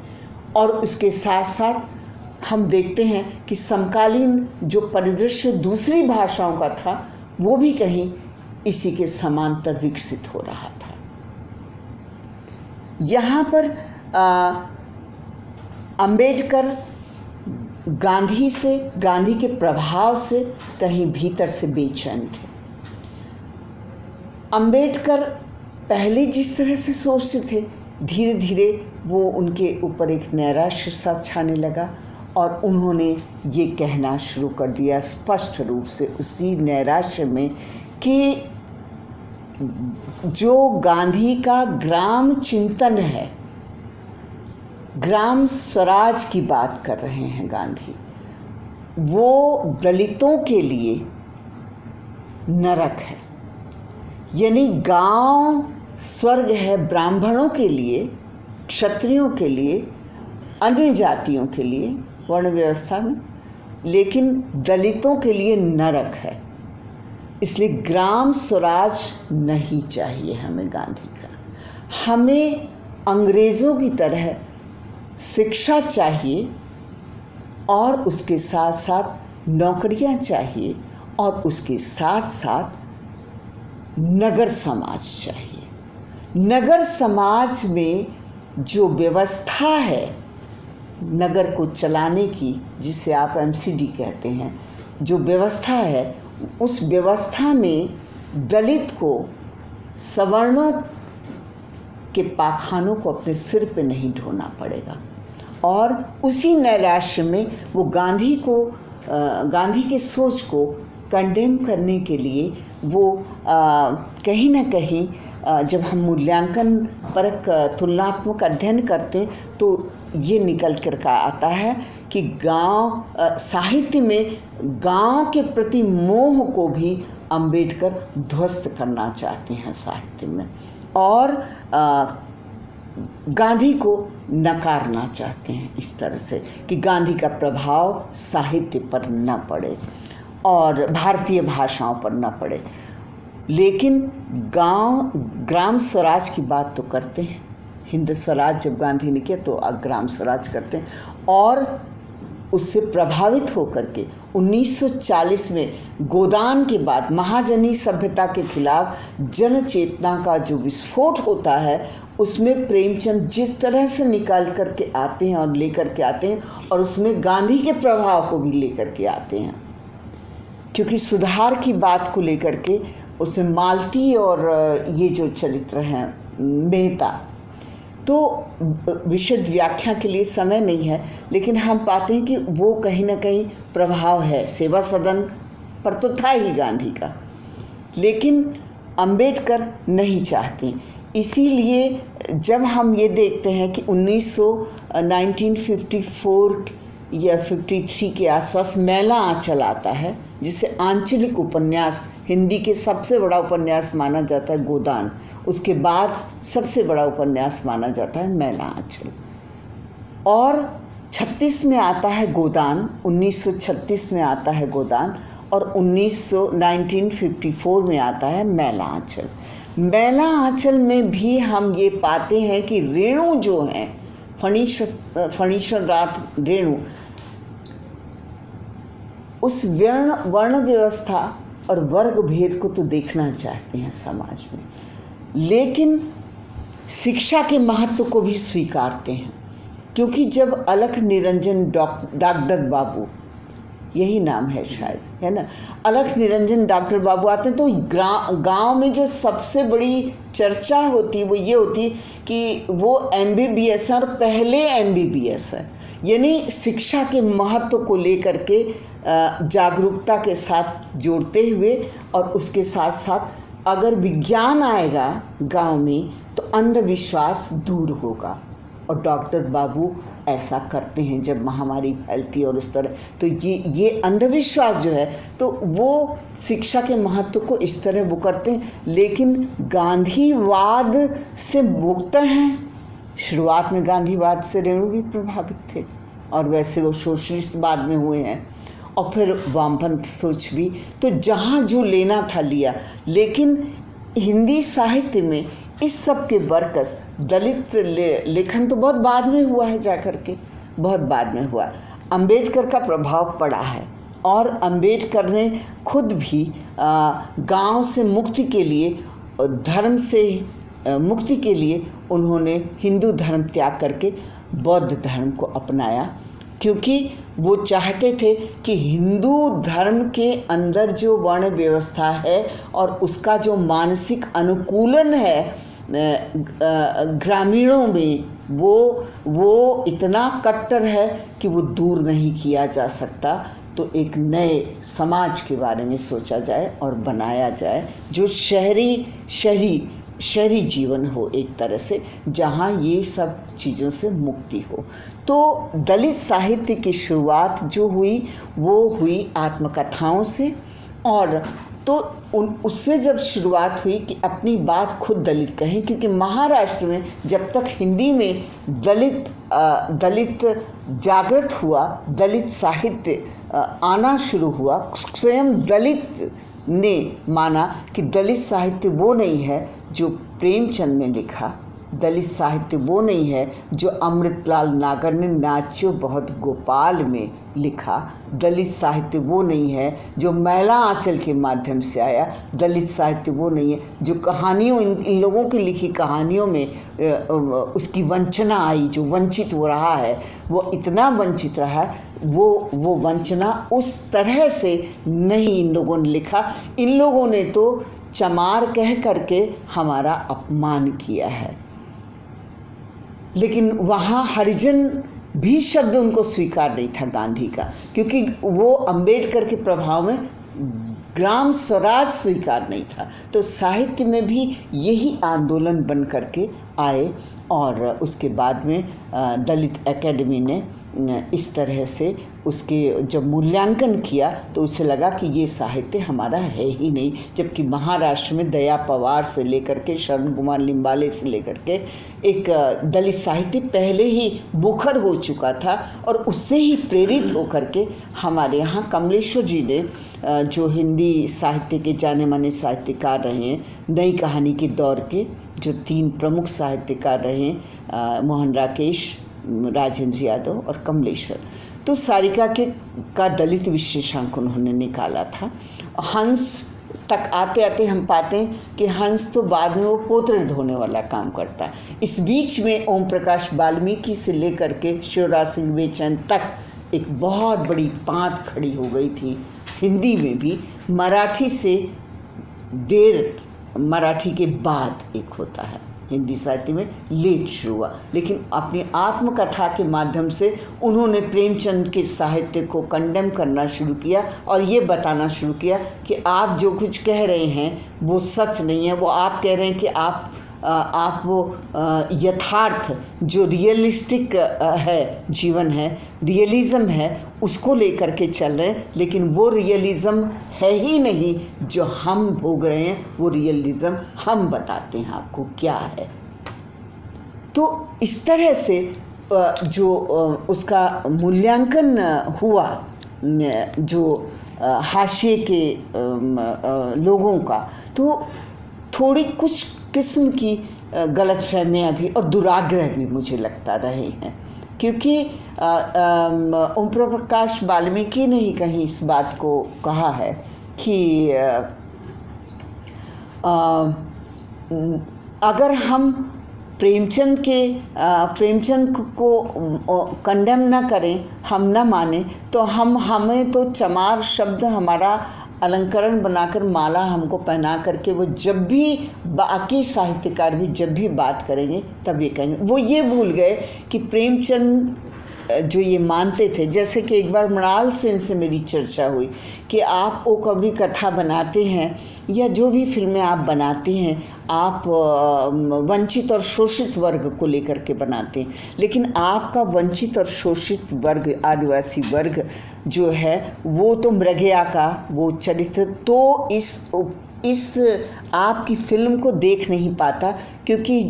और उसके साथ साथ हम देखते हैं कि समकालीन जो परिदृश्य दूसरी भाषाओं का था वो भी कहीं इसी के समांतर विकसित हो रहा था। यहाँ पर अंबेडकर गांधी के प्रभाव से कहीं भीतर से बेचैन थे। अंबेडकर पहले जिस तरह से सोचते थे धीरे धीरे वो उनके ऊपर एक नैराश्य सा छाने लगा और उन्होंने ये कहना शुरू कर दिया स्पष्ट रूप से उसी नैराश्य में कि जो गांधी का ग्राम चिंतन है, ग्राम स्वराज की बात कर रहे हैं गांधी, वो दलितों के लिए नरक है। यानी गांव स्वर्ग है ब्राह्मणों के लिए, क्षत्रियों के लिए, अन्य जातियों के लिए वर्ण व्यवस्था में, लेकिन दलितों के लिए नरक है। इसलिए ग्राम स्वराज नहीं चाहिए हमें गांधी का। हमें अंग्रेज़ों की तरह शिक्षा चाहिए और उसके साथ साथ नौकरियां चाहिए और उसके साथ साथ नगर समाज चाहिए। नगर समाज में जो व्यवस्था है नगर को चलाने की, जिसे आप एमसीडी कहते हैं, जो व्यवस्था है, उस व्यवस्था में दलित को सवर्णों के पाखानों को अपने सिर पे नहीं ढोना पड़ेगा। और उसी नैराश्य में वो गांधी के सोच को कंडेम करने के लिए वो कहीं ना कहीं जब हम मूल्यांकन परक तुलनात्मक अध्ययन करते हैं तो ये निकल कर का आता है कि गांव साहित्य में गांव के प्रति मोह को भी अंबेडकर ध्वस्त करना चाहते हैं साहित्य में, और गांधी को नकारना चाहते हैं इस तरह से कि गांधी का प्रभाव साहित्य पर न पड़े और भारतीय भाषाओं पर न पड़े। लेकिन ग्राम स्वराज की बात तो करते हैं। हिंद स्वराज जब गांधी ने किया तो ग्राम स्वराज करते हैं, और उससे प्रभावित होकर के 1940 में गोदान के बाद महाजनी सभ्यता के खिलाफ जन चेतना का जो विस्फोट होता है, उसमें प्रेमचंद जिस तरह से निकाल करके आते हैं और लेकर के आते हैं, और उसमें गांधी के प्रभाव को भी लेकर के आते हैं, क्योंकि सुधार की बात को लेकर के उसमें मालती और ये जो चरित्र हैं मेहता, तो विशद व्याख्या के लिए समय नहीं है, लेकिन हम पाते हैं कि वो कहीं ना कहीं प्रभाव है। सेवा सदन पर तो था ही गांधी का, लेकिन अंबेडकर नहीं चाहते। इसीलिए जब हम ये देखते हैं कि 1954 या 53 के आसपास मैला आंचल आता है, जिसे आंचलिक उपन्यास, हिंदी के सबसे बड़ा उपन्यास माना जाता है गोदान, उसके बाद सबसे बड़ा उपन्यास माना जाता है मैला आंचल, और 36 में आता है गोदान, 1936 में आता है गोदान, और 1954 में आता है मैला आंचल। मैला आंचल में भी हम ये पाते हैं कि रेणु जो हैं, फणीश्वर रात रेणु, उस वर्ण व्यवस्था और वर्ग भेद को तो देखना चाहते हैं समाज में, लेकिन शिक्षा के महत्व को भी स्वीकारते हैं। क्योंकि जब अलख निरंजन डॉक्टर बाबू, यही नाम है शायद, है ना, अलख निरंजन डॉक्टर बाबू आते हैं तो गांव में जो सबसे बड़ी चर्चा होती है वो ये होती है कि वो MBBS है और पहले MBBS है। यानी शिक्षा के महत्व को लेकर के जागरूकता के साथ जोड़ते हुए, और उसके साथ साथ अगर विज्ञान आएगा गांव में तो अंधविश्वास दूर होगा, और डॉक्टर बाबू ऐसा करते हैं जब महामारी फैलती है और इस तरह। तो ये अंधविश्वास जो है तो वो शिक्षा के महत्व को इस तरह वो करते हैं, लेकिन गांधीवाद से मुक्त हैं। शुरुआत में गांधीवाद से रेणु भी प्रभावित थे, और वैसे वो सोशलिस्ट बाद में हुए हैं, और फिर वामपंथ सोच भी, तो जहाँ जो लेना था लिया। लेकिन हिंदी साहित्य में इस सब के बरकस दलित लेखन तो बहुत बाद में हुआ है, जाकर के बहुत बाद में हुआ। अंबेडकर का प्रभाव पड़ा है, और अंबेडकर ने खुद भी गांव से मुक्ति के लिए, धर्म से मुक्ति के लिए उन्होंने हिंदू धर्म त्याग करके बौद्ध धर्म को अपनाया, क्योंकि वो चाहते थे कि हिंदू धर्म के अंदर जो वर्ण व्यवस्था है और उसका जो मानसिक अनुकूलन है ग्रामीणों में वो इतना कट्टर है कि वो दूर नहीं किया जा सकता। तो एक नए समाज के बारे में सोचा जाए और बनाया जाए जो शहरी जीवन हो, एक तरह से जहाँ ये सब चीज़ों से मुक्ति हो। तो दलित साहित्य की शुरुआत जो हुई वो हुई आत्मकथाओं से, और तो उससे जब शुरुआत हुई कि अपनी बात खुद दलित कहें, क्योंकि महाराष्ट्र में जब तक हिंदी में दलित जागृत हुआ, दलित साहित्य आना शुरू हुआ, स्वयं दलित ने माना कि दलित साहित्य वो नहीं है जो प्रेमचंद ने लिखा, दलित साहित्य वो नहीं है जो अमृतलाल नागर ने नाच्यो बहुत गोपाल में लिखा, दलित साहित्य वो नहीं है जो मैला आंचल के माध्यम से आया, दलित साहित्य वो नहीं है जो कहानियों इन लोगों की लिखी कहानियों में उसकी वंचना आई, जो वंचित हो रहा है वो इतना वंचित रहा, वो वंचना उस तरह से नहीं इन लोगों ने लिखा। इन लोगों ने तो चमार कह करके हमारा अपमान किया है, लेकिन वहाँ हरिजन भी शब्द उनको स्वीकार नहीं था गांधी का, क्योंकि वो अंबेडकर के प्रभाव में ग्राम स्वराज स्वीकार नहीं था। तो साहित्य में भी यही आंदोलन बन करके आए, और उसके बाद में दलित एकेडमी ने इस तरह से उसके जब मूल्यांकन किया तो उसे लगा कि ये साहित्य हमारा है ही नहीं, जबकि महाराष्ट्र में दया पवार से लेकर के शरण कुमार लिम्बाले से लेकर के एक दलित साहित्य पहले ही मुखर हो चुका था, और उससे ही प्रेरित होकर के हमारे यहाँ कमलेश्वर जी ने, जो हिंदी साहित्य के जाने माने साहित्यकार रहे हैं, नई कहानी के दौर के जो 3 प्रमुख साहित्यकार रहे, मोहन राकेश, राजेंद्र यादव और कमलेश्वर, तो सारिका का दलित विशेषांक उन्होंने निकाला था। हंस तक आते आते हम पाते हैं कि हंस तो बाद में वो पोतरे धोने वाला काम करता है। इस बीच में ओम प्रकाश वाल्मीकि से लेकर के शिवराज सिंह बेचैन तक एक बहुत बड़ी पांत खड़ी हो गई थी हिंदी में भी। मराठी के बाद एक होता है हिंदी साहित्य में, लेट शुरू हुआ, लेकिन अपनी आत्मकथा के माध्यम से उन्होंने प्रेमचंद के साहित्य को कंडेम करना शुरू किया और ये बताना शुरू किया कि आप जो कुछ कह रहे हैं वो सच नहीं है। वो आप कह रहे हैं कि आप वो यथार्थ जो रियलिस्टिक है, जीवन है, रियलिज़म है, उसको लेकर के चल रहे हैं, लेकिन वो रियलिज़म है ही नहीं जो हम भोग रहे हैं। वो रियलिज़म हम बताते हैं आपको क्या है। तो इस तरह से जो उसका मूल्यांकन हुआ, जो हाशिए के लोगों का, तो थोड़ी कुछ किस्म की गलतफहमियां भी और दुराग्रह भी मुझे लगता रहे हैं, क्योंकि ओम प्रकाश वाल्मीकि ने ही कहीं इस बात को कहा है कि अगर हम प्रेमचंद को कंडेम ना करें, हम ना माने, तो हमें तो चमार शब्द हमारा अलंकरण बनाकर माला हमको पहना करके वो जब भी बाकी साहित्यकार भी जब भी बात करेंगे तब ये कहेंगे। वो ये भूल गए कि प्रेमचंद जो ये मानते थे, जैसे कि एक बार मृणाल सेन से मेरी चर्चा हुई कि आप ओ कबरी कथा बनाते हैं या जो भी फिल्में आप बनाते हैं, आप वंचित और शोषित वर्ग को लेकर के बनाते हैं, लेकिन आपका वंचित और शोषित वर्ग, आदिवासी वर्ग जो है, वो तो मृगया का वो चरित्र तो इस आपकी फिल्म को देख नहीं पाता, क्योंकि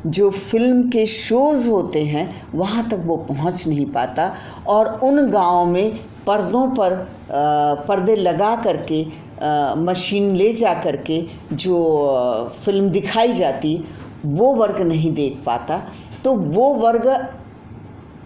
जो फिल्म के शोज़ होते हैं वहाँ तक वो पहुँच नहीं पाता, और उन गाँव में पर्दों पर पर्दे लगा करके मशीन ले जा करके जो फिल्म दिखाई जाती वो वर्ग नहीं देख पाता। तो वो वर्ग,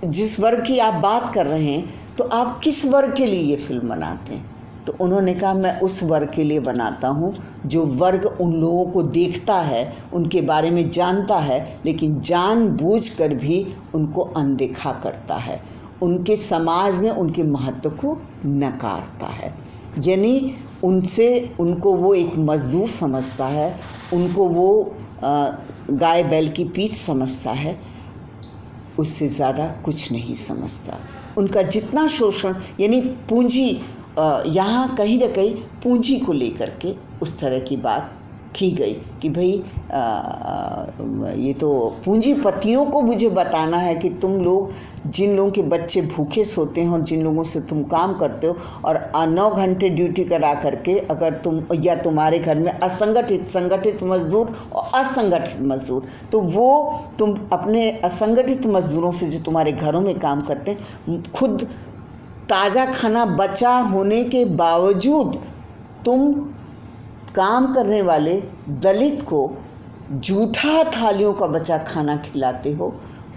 जिस वर्ग की आप बात कर रहे हैं, तो आप किस वर्ग के लिए ये फिल्म बनाते हैं? तो उन्होंने कहा मैं उस वर्ग के लिए बनाता हूँ जो वर्ग उन लोगों को देखता है, उनके बारे में जानता है, लेकिन जानबूझकर भी उनको अनदेखा करता है, उनके समाज में उनके महत्व को नकारता है। यानी उनको वो एक मज़दूर समझता है, उनको वो गाय बैल की पीठ समझता है, उससे ज़्यादा कुछ नहीं समझता। उनका जितना शोषण यानी पूंजी, यहाँ कहीं ना कहीं पूंजी को लेकर के उस तरह की बात की गई कि भाई ये तो पूंजीपतियों को मुझे बताना है कि तुम लोग, जिन लोगों के बच्चे भूखे सोते हैं और जिन लोगों से तुम काम करते हो और 9 घंटे ड्यूटी करा करके अगर तुम या तुम्हारे घर में संगठित मजदूर और असंगठित मजदूर, तो वो तुम अपने असंगठित मजदूरों से जो तुम्हारे घरों में काम करते हैं, खुद ताज़ा खाना बचा होने के बावजूद तुम काम करने वाले दलित को जूठा थालियों का बचा खाना खिलाते हो,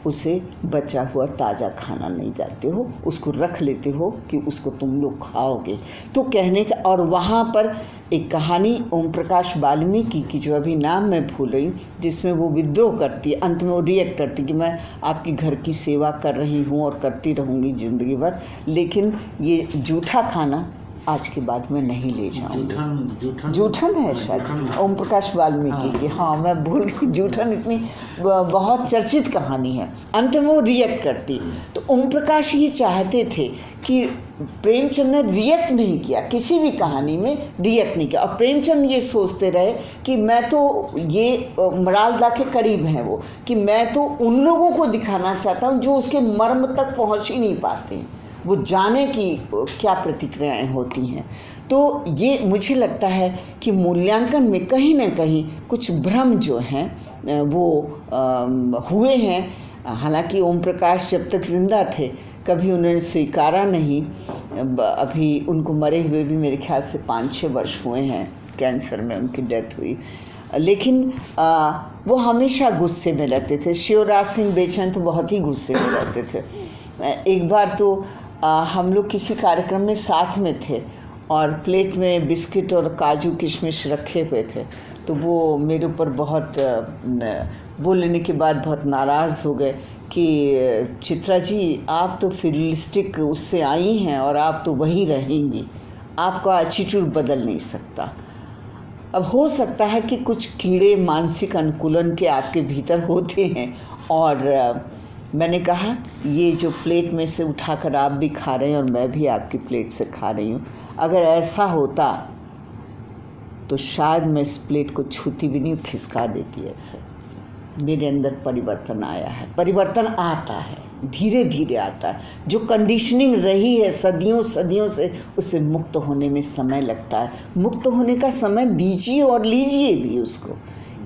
उसे बचा हुआ ताज़ा खाना नहीं जाते हो, उसको रख लेते हो कि उसको तुम लोग खाओगे। तो कहने का, और वहाँ पर एक कहानी ओम प्रकाश वाल्मीकि की जो अभी नाम मैं भूल रही हूँ, जिसमें वो विद्रोह करती है, अंत में वो रिएक्ट करती कि मैं आपकी घर की सेवा कर रही हूँ और करती रहूँगी ज़िंदगी भर, लेकिन ये जूठा खाना आज के बाद मैं नहीं ले जाऊंगी। जूठन है शायद ओम प्रकाश वाल्मीकि की, हाँ मैं भूल गई। जूठन इतनी बहुत चर्चित कहानी है। अंत में वो रिएक्ट करती। तो ओम प्रकाश ये चाहते थे कि प्रेमचंद ने रिएक्ट नहीं किया, किसी भी कहानी में रिएक्ट नहीं किया, और प्रेमचंद ये सोचते रहे कि मैं तो, ये मरालदा के करीब हैं वो, कि मैं तो उन लोगों को दिखाना चाहता हूँ जो उसके मर्म तक पहुँच ही नहीं पाते, वो जाने की क्या प्रतिक्रियाएं होती हैं। तो ये मुझे लगता है कि मूल्यांकन में कहीं ना कहीं कुछ भ्रम जो हैं वो हुए हैं। हालांकि ओम प्रकाश जब तक जिंदा थे कभी उन्होंने स्वीकारा नहीं। अभी उनको मरे हुए भी मेरे ख्याल से 5-6 वर्ष हुए हैं, कैंसर में उनकी डेथ हुई, लेकिन वो हमेशा गुस्से में रहते थे। शिवराज सिंह बेचैन तो बहुत ही गुस्से में रहते थे। एक बार तो हम लोग किसी कार्यक्रम में साथ में थे और प्लेट में बिस्किट और काजू किशमिश रखे हुए थे, तो वो मेरे ऊपर बहुत बोलने के बाद बहुत नाराज़ हो गए कि चित्रा जी, आप तो फिलिस्टिक उससे आई हैं और आप तो वही रहेंगी, आपका एटीट्यूड बदल नहीं सकता। अब हो सकता है कि कुछ कीड़े मानसिक अनुकूलन के आपके भीतर होते हैं, और मैंने कहा ये जो प्लेट में से उठाकर आप भी खा रहे हैं और मैं भी आपकी प्लेट से खा रही हूँ, अगर ऐसा होता तो शायद मैं इस प्लेट को छूती भी नहीं, खिसका देती ऐसे। मेरे अंदर परिवर्तन आया है, परिवर्तन आता है, धीरे धीरे आता है। जो कंडीशनिंग रही है सदियों से, उससे मुक्त होने में समय लगता है। मुक्त होने का समय दीजिए और लीजिए भी उसको।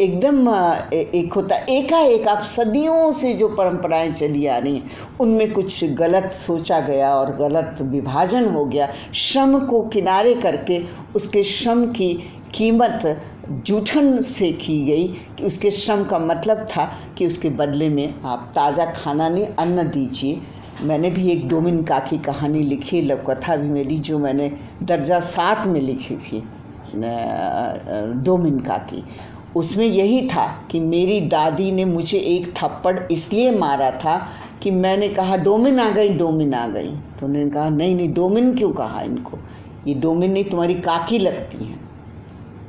एकदम एक होता एकाएक आप सदियों से जो परंपराएं चली आ रही हैं उनमें कुछ गलत सोचा गया और गलत विभाजन हो गया। श्रम को किनारे करके उसके श्रम की कीमत जूठन से की गई कि उसके श्रम का मतलब था कि उसके बदले में आप ताज़ा खाना नहीं, अन्न दीजिए। मैंने भी एक डोमिनिका की कहानी लिखी, लघुकथा भी मेरी, जो मैंने दर्जा 7 में लिखी थी डोमिनिका की। उसमें यही था कि मेरी दादी ने मुझे एक थप्पड़ इसलिए मारा था कि मैंने कहा डोमिन आ गई, डोमिन आ गई। तो उन्होंने कहा नहीं डोमिन क्यों कहा इनको, ये डोमिन नहीं तुम्हारी काकी लगती हैं।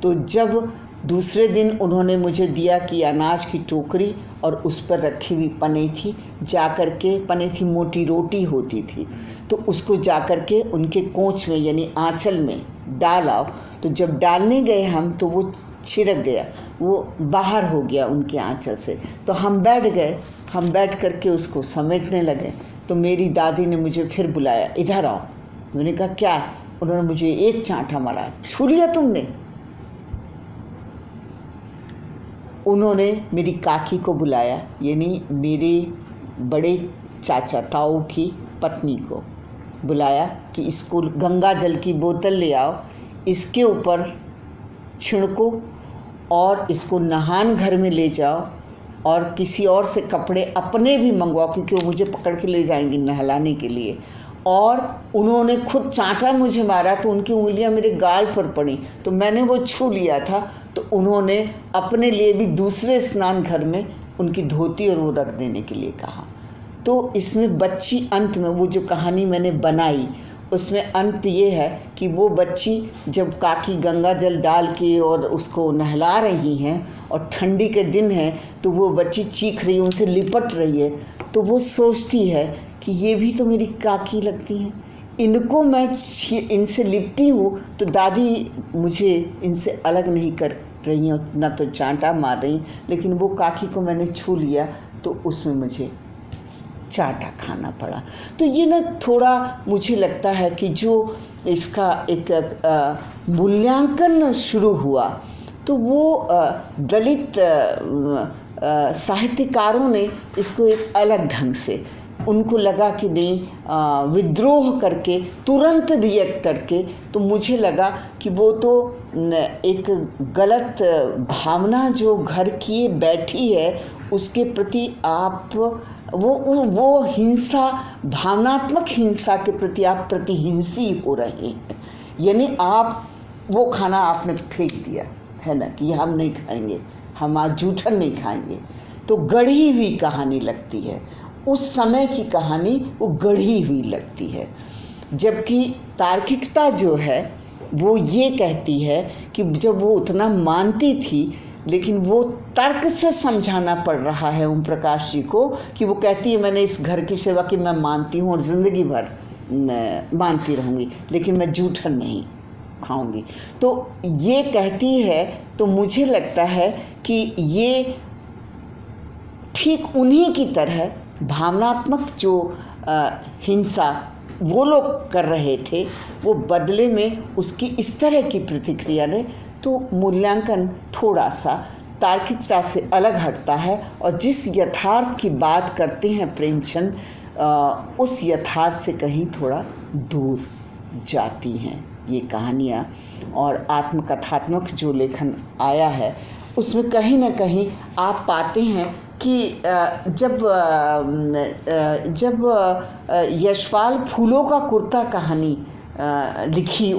तो जब दूसरे दिन उन्होंने मुझे दिया कि अनाज की टोकरी और उस पर रखी हुई पने थी, जा कर के पने थी, मोटी रोटी होती थी, तो उसको जा कर के उनके कोंच में यानी आंचल में डाल आओ। तो जब डालने गए हम तो वो छिड़क गया, वो बाहर हो गया उनके आंचल से। तो हम बैठ गए, हम बैठ कर के उसको समेटने लगे। तो मेरी दादी ने मुझे फिर बुलाया, इधर आओ। मैंने कहा क्या? उन्होंने मुझे एक चांटा मारा, छू लिया तुमने? उन्होंने मेरी काकी को बुलाया, यानी मेरे बड़े चाचा ताऊ की पत्नी को बुलाया कि इसको गंगा जल की बोतल ले आओ, इसके ऊपर छिड़को और इसको नहान घर में ले जाओ और किसी और से कपड़े अपने भी मंगवाओ, क्योंकि वो मुझे पकड़ के ले जाएंगी नहलाने के लिए। और उन्होंने खुद चांटा मुझे मारा तो उनकी उंगलियां मेरे गाल पर पड़ी, तो मैंने वो छू लिया था। तो उन्होंने अपने लिए भी दूसरे स्नान घर में उनकी धोती और वो रख देने के लिए कहा। तो इसमें बच्ची अंत में वो जो कहानी मैंने बनाई उसमें अंत ये है कि वो बच्ची जब काकी गंगा जल डाल के और उसको नहला रही हैं और ठंडी के दिन है तो वो बच्ची चीख रही है, उनसे लिपट रही है, तो वो सोचती है कि ये भी तो मेरी काकी लगती हैं, इनको मैं इनसे लिपटी हूँ तो दादी मुझे इनसे अलग नहीं कर रही हैं, ना तो चांटा मार रही, लेकिन वो काकी को मैंने छू लिया तो उसमें मुझे चाटा खाना पड़ा। तो ये ना थोड़ा मुझे लगता है कि जो इसका एक मूल्यांकन शुरू हुआ तो वो दलित साहित्यकारों ने इसको एक अलग ढंग से, उनको लगा कि नहीं विद्रोह करके तुरंत रिएक्ट करके, तो मुझे लगा कि वो तो एक गलत भावना जो घर किए बैठी है उसके प्रति आप वो हिंसा, भावनात्मक हिंसा के प्रति आप प्रतिहिंसी हो रहे हैं। यानी आप वो खाना आपने फेंक दिया है ना कि हम नहीं खाएंगे, हम आज जूठन नहीं खाएंगे, तो गढ़ी हुई कहानी लगती है, उस समय की कहानी वो गढ़ी हुई लगती है। जबकि तार्किकता जो है वो ये कहती है कि जब वो उतना मानती थी लेकिन वो तर्क से समझाना पड़ रहा है ओम प्रकाश जी को, कि वो कहती है मैंने इस घर की सेवा की मैं मानती हूँ और ज़िंदगी भर मानती रहूँगी, लेकिन मैं जूठन नहीं खाऊंगी। तो ये कहती है, तो मुझे लगता है कि ये ठीक उन्हीं की तरह भावनात्मक जो हिंसा वो लोग कर रहे थे, वो बदले में उसकी इस तरह की प्रतिक्रिया ने, तो मूल्यांकन थोड़ा सा तार्किकता से अलग हटता है और जिस यथार्थ की बात करते हैं प्रेमचंद उस यथार्थ से कहीं थोड़ा दूर जाती हैं ये कहानियाँ। और आत्मकथात्मक जो लेखन आया है उसमें कहीं ना कहीं आप पाते हैं कि जब यशपाल फूलों का कुर्ता कहानी लिखी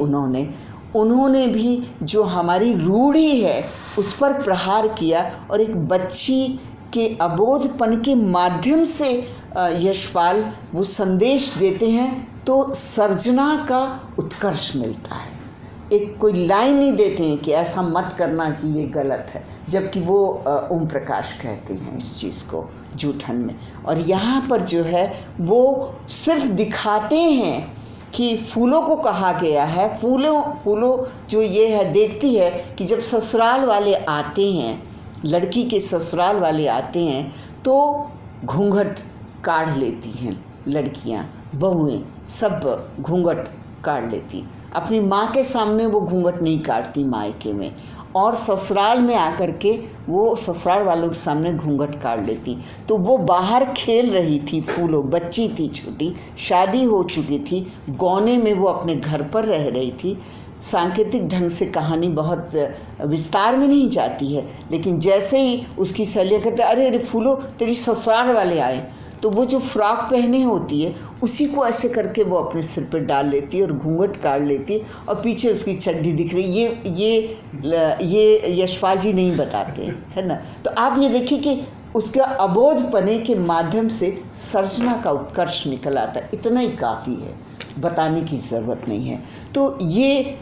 उन्होंने भी जो हमारी रूढ़ी है उस पर प्रहार किया और एक बच्ची के अबोधपन के माध्यम से यशपाल वो संदेश देते हैं, तो सर्जना का उत्कर्ष मिलता है। एक कोई लाइन नहीं देते हैं कि ऐसा मत करना कि ये गलत है, जबकि वो ओम प्रकाश कहते हैं इस चीज़ को जूठन में। और यहाँ पर जो है वो सिर्फ दिखाते हैं कि फूलों को कहा गया है, फूलों जो ये है देखती है कि जब ससुराल वाले आते हैं, लड़की के ससुराल वाले आते हैं तो घूंघट काढ़ लेती हैं लड़कियाँ, बहुएं सब घूंघट काढ़ लेती, अपनी माँ के सामने वो घूंघट नहीं काटती मायके में, और ससुराल में आकर के वो ससुराल वालों के सामने घूंघट काट लेती। तो वो बाहर खेल रही थी, फूलों बच्ची थी छोटी, शादी हो चुकी थी, गौने में वो अपने घर पर रह रही थी। सांकेतिक ढंग से कहानी बहुत विस्तार में नहीं जाती है, लेकिन जैसे ही उसकी सहेलियाँ कहते अरे अरे फूलों तेरी ससुराल वाले आए, तो वो जो फ्रॉक पहने होती है उसी को ऐसे करके वो अपने सिर पर डाल लेती है और घूंघट काट लेती है और पीछे उसकी चड्डी दिख रही। ये यशपाल जी नहीं बताते है ना। तो आप ये देखिए कि उसके अबोध पने के माध्यम से सर्जना का उत्कर्ष निकल आता है, इतना ही काफ़ी है, बताने की ज़रूरत नहीं है। तो ये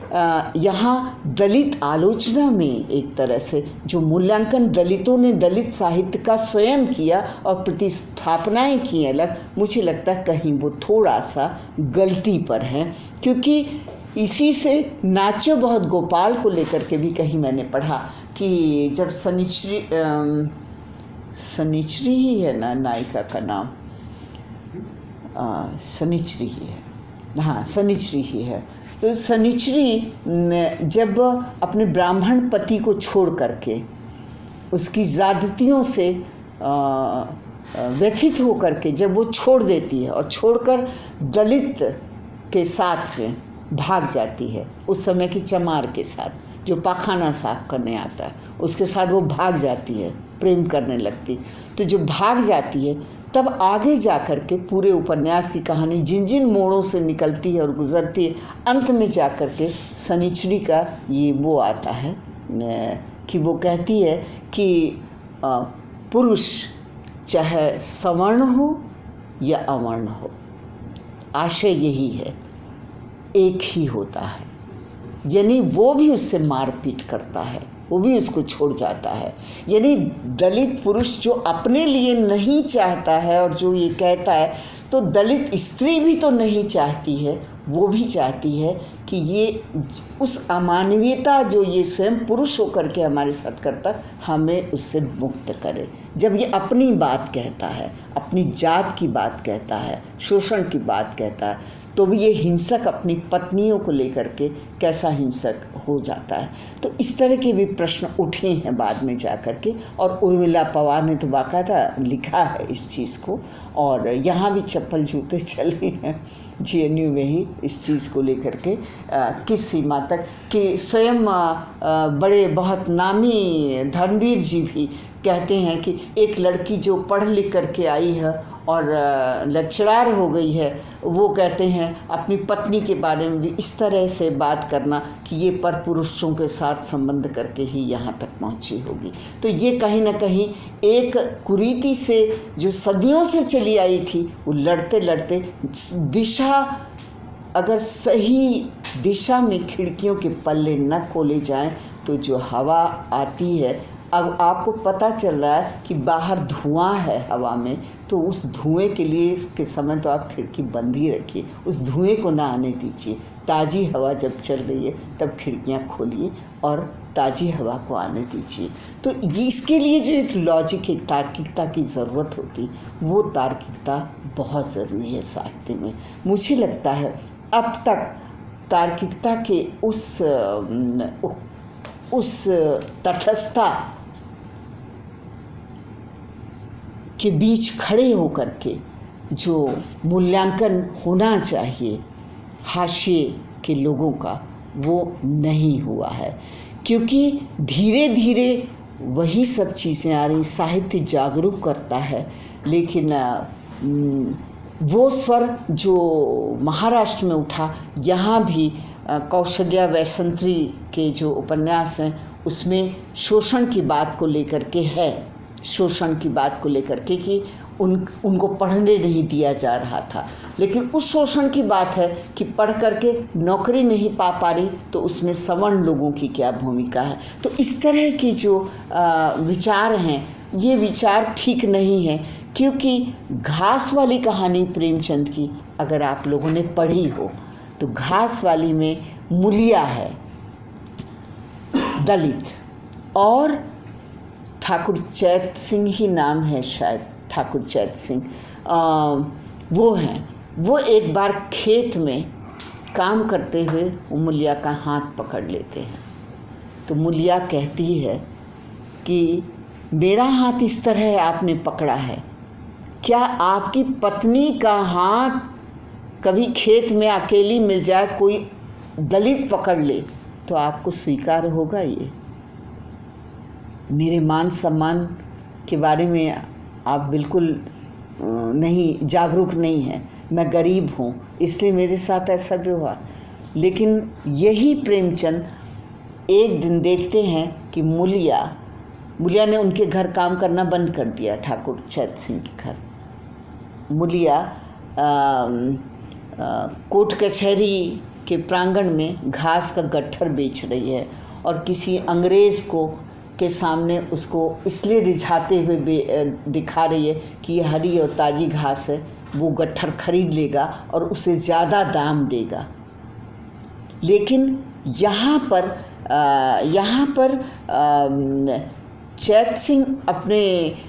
यहाँ दलित आलोचना में एक तरह से जो मूल्यांकन दलितों ने दलित साहित्य का स्वयं किया और प्रतिस्थापनाएं की अलग, मुझे लगता है कहीं वो थोड़ा सा गलती पर है, क्योंकि इसी से नाचो बहुत गोपाल को लेकर के भी कहीं मैंने पढ़ा कि जब सनिचरी ही है ना नायिका का नाम, सनिचरी ही है, हाँ सनिचरी ही है। तो सनिचरी जब अपने ब्राह्मण पति को छोड़ करके उसकी ज़्यादतियों से व्यथित हो करके जब वो छोड़ देती है और छोड़कर दलित के साथ में भाग जाती है, उस समय की चमार के साथ जो पाखाना साफ करने आता है उसके साथ वो भाग जाती है, प्रेम करने लगती। तो जो भाग जाती है तब आगे जा कर के पूरे उपन्यास की कहानी जिन जिन मोड़ों से निकलती है और गुजरती है, अंत में जा कर के सनिचरी का ये वो आता है कि वो कहती है कि पुरुष चाहे सवर्ण हो या अवर्ण हो, आशय यही है एक ही होता है, यानी वो भी उससे मारपीट करता है, वो भी उसको छोड़ जाता है। यानी दलित पुरुष जो अपने लिए नहीं चाहता है और जो ये कहता है, तो दलित स्त्री भी तो नहीं चाहती है, वो भी चाहती है कि ये उस अमानवीयता जो ये स्वयं पुरुष होकर के हमारे साथ करता, हमें उससे मुक्त करे। जब ये अपनी बात कहता है, अपनी जात की बात कहता है, शोषण की बात कहता है, तो भी ये हिंसक अपनी पत्नियों को लेकर के कैसा हिंसक हो जाता है। तो इस तरह के भी प्रश्न उठे हैं बाद में जा कर के, और उर्मिला पवार ने तो बाकायदा लिखा है इस चीज़ को, और यहाँ भी चप्पल जूते चले हैं GNU में ही इस चीज़ को लेकर के किस सीमा तक कि स्वयं बड़े बहुत नामी धर्मवीर जी भी कहते हैं कि एक लड़की जो पढ़ लिख करके आई है और लेक्चरार हो गई है, वो कहते हैं अपनी पत्नी के बारे में भी इस तरह से बात करना कि ये पर पुरुषों के साथ संबंध करके ही यहाँ तक पहुँची होगी। तो ये कहीं ना कहीं एक कुरीति से जो सदियों से चली आई थी, वो लड़ते लड़ते दिशा, अगर सही दिशा में खिड़कियों के पल्ले न खोले जाएं तो जो हवा आती है, अब आपको पता चल रहा है कि बाहर धुआं है हवा में, तो उस धुएं के लिए के समय तो आप खिड़की बंद ही रखिए, उस धुएं को ना आने दीजिए। ताज़ी हवा जब चल रही है तब खिड़कियां खोलिए और ताज़ी हवा को आने दीजिए। तो ये इसके लिए जो एक लॉजिक, एक तार्किकता की ज़रूरत होती, वो तार्किकता बहुत ज़रूरी है साहित्य में। मुझे लगता है अब तक तार्किकता के उस तटस्थता के बीच खड़े होकर के जो मूल्यांकन होना चाहिए हाशिए के लोगों का, वो नहीं हुआ है, क्योंकि धीरे धीरे वही सब चीज़ें आ रही। साहित्य जागरूक करता है, लेकिन वो स्वर जो महाराष्ट्र में उठा, यहाँ भी कौशल्या वैसंत्री के जो उपन्यास हैं उसमें शोषण की बात को लेकर के है, शोषण की बात को लेकर के कि उनको पढ़ने नहीं दिया जा रहा था, लेकिन उस शोषण की बात है कि पढ़ करके नौकरी नहीं पा रही, तो उसमें सवर्ण लोगों की क्या भूमिका है। तो इस तरह की जो विचार हैं, ये विचार ठीक नहीं है, क्योंकि घास वाली कहानी प्रेमचंद की अगर आप लोगों ने पढ़ी हो, तो घास वाली में मुलिया है दलित, और ठाकुर चैत सिंह ही नाम है शायद, ठाकुर चैत सिंह वो हैं। वो एक बार खेत में काम करते हुए मुलिया का हाथ पकड़ लेते हैं, तो मुलिया कहती है कि मेरा हाथ इस तरह आपने पकड़ा है, क्या आपकी पत्नी का हाथ कभी खेत में अकेली मिल जाए, कोई दलित पकड़ ले, तो आपको स्वीकार होगा? ये मेरे मान सम्मान के बारे में आप बिल्कुल नहीं जागरूक नहीं हैं, मैं गरीब हूँ इसलिए मेरे साथ ऐसा भी हुआ। लेकिन यही प्रेमचंद एक दिन देखते हैं कि मुलिया ने उनके घर काम करना बंद कर दिया, ठाकुर चैत सिंह के घर। मुलिया कोर्ट कचहरी के प्रांगण में घास का गट्ठर बेच रही है, और किसी अंग्रेज़ के सामने उसको इसलिए रिझाते हुए दिखा रही है कि ये हरी और ताज़ी घास है, वो गट्ठर खरीद लेगा और उसे ज़्यादा दाम देगा। लेकिन यहाँ पर चैत सिंह अपने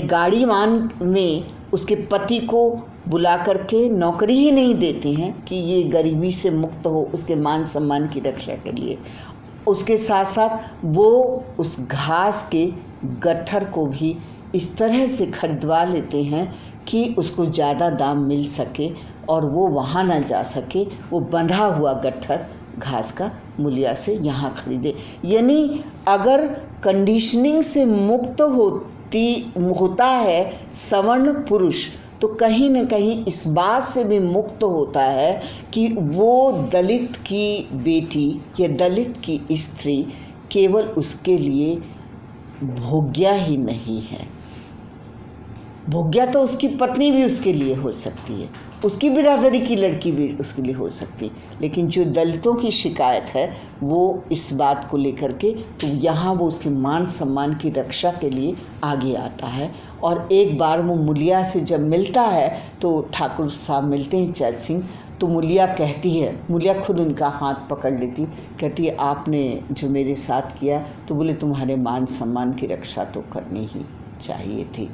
गाड़ीवान में उसके पति को बुला करके नौकरी ही नहीं देते हैं कि ये गरीबी से मुक्त हो, उसके मान सम्मान की रक्षा के लिए। उसके साथ साथ वो उस घास के गट्ठर को भी इस तरह से खरीदवा लेते हैं कि उसको ज़्यादा दाम मिल सके और वो वहाँ ना जा सके, वो बंधा हुआ गट्ठर घास का मुलिया से यहाँ खरीदे। यानी अगर कंडीशनिंग से मुक्त होता है सवर्ण पुरुष, तो कहीं न कहीं इस बात से भी मुक्त होता है कि वो दलित की बेटी या दलित की स्त्री केवल उसके लिए भोग्या ही नहीं है, भोग्या तो उसकी पत्नी भी उसके लिए हो सकती है, उसकी बिरादरी की लड़की भी उसके लिए हो सकती है, लेकिन जो दलितों की शिकायत है वो इस बात को लेकर के, तो यहाँ वो उसके मान सम्मान की रक्षा के लिए आगे आता है। और एक बार वो मुलिया से जब मिलता है तो ठाकुर साहब मिलते हैं चैत सिंह, तो मुलिया कहती है, मुलिया खुद उनका हाथ पकड़ लेती, कहती है आपने जो मेरे साथ किया, तो बोले तुम्हारे मान सम्मान की रक्षा तो करनी ही चाहिए थी,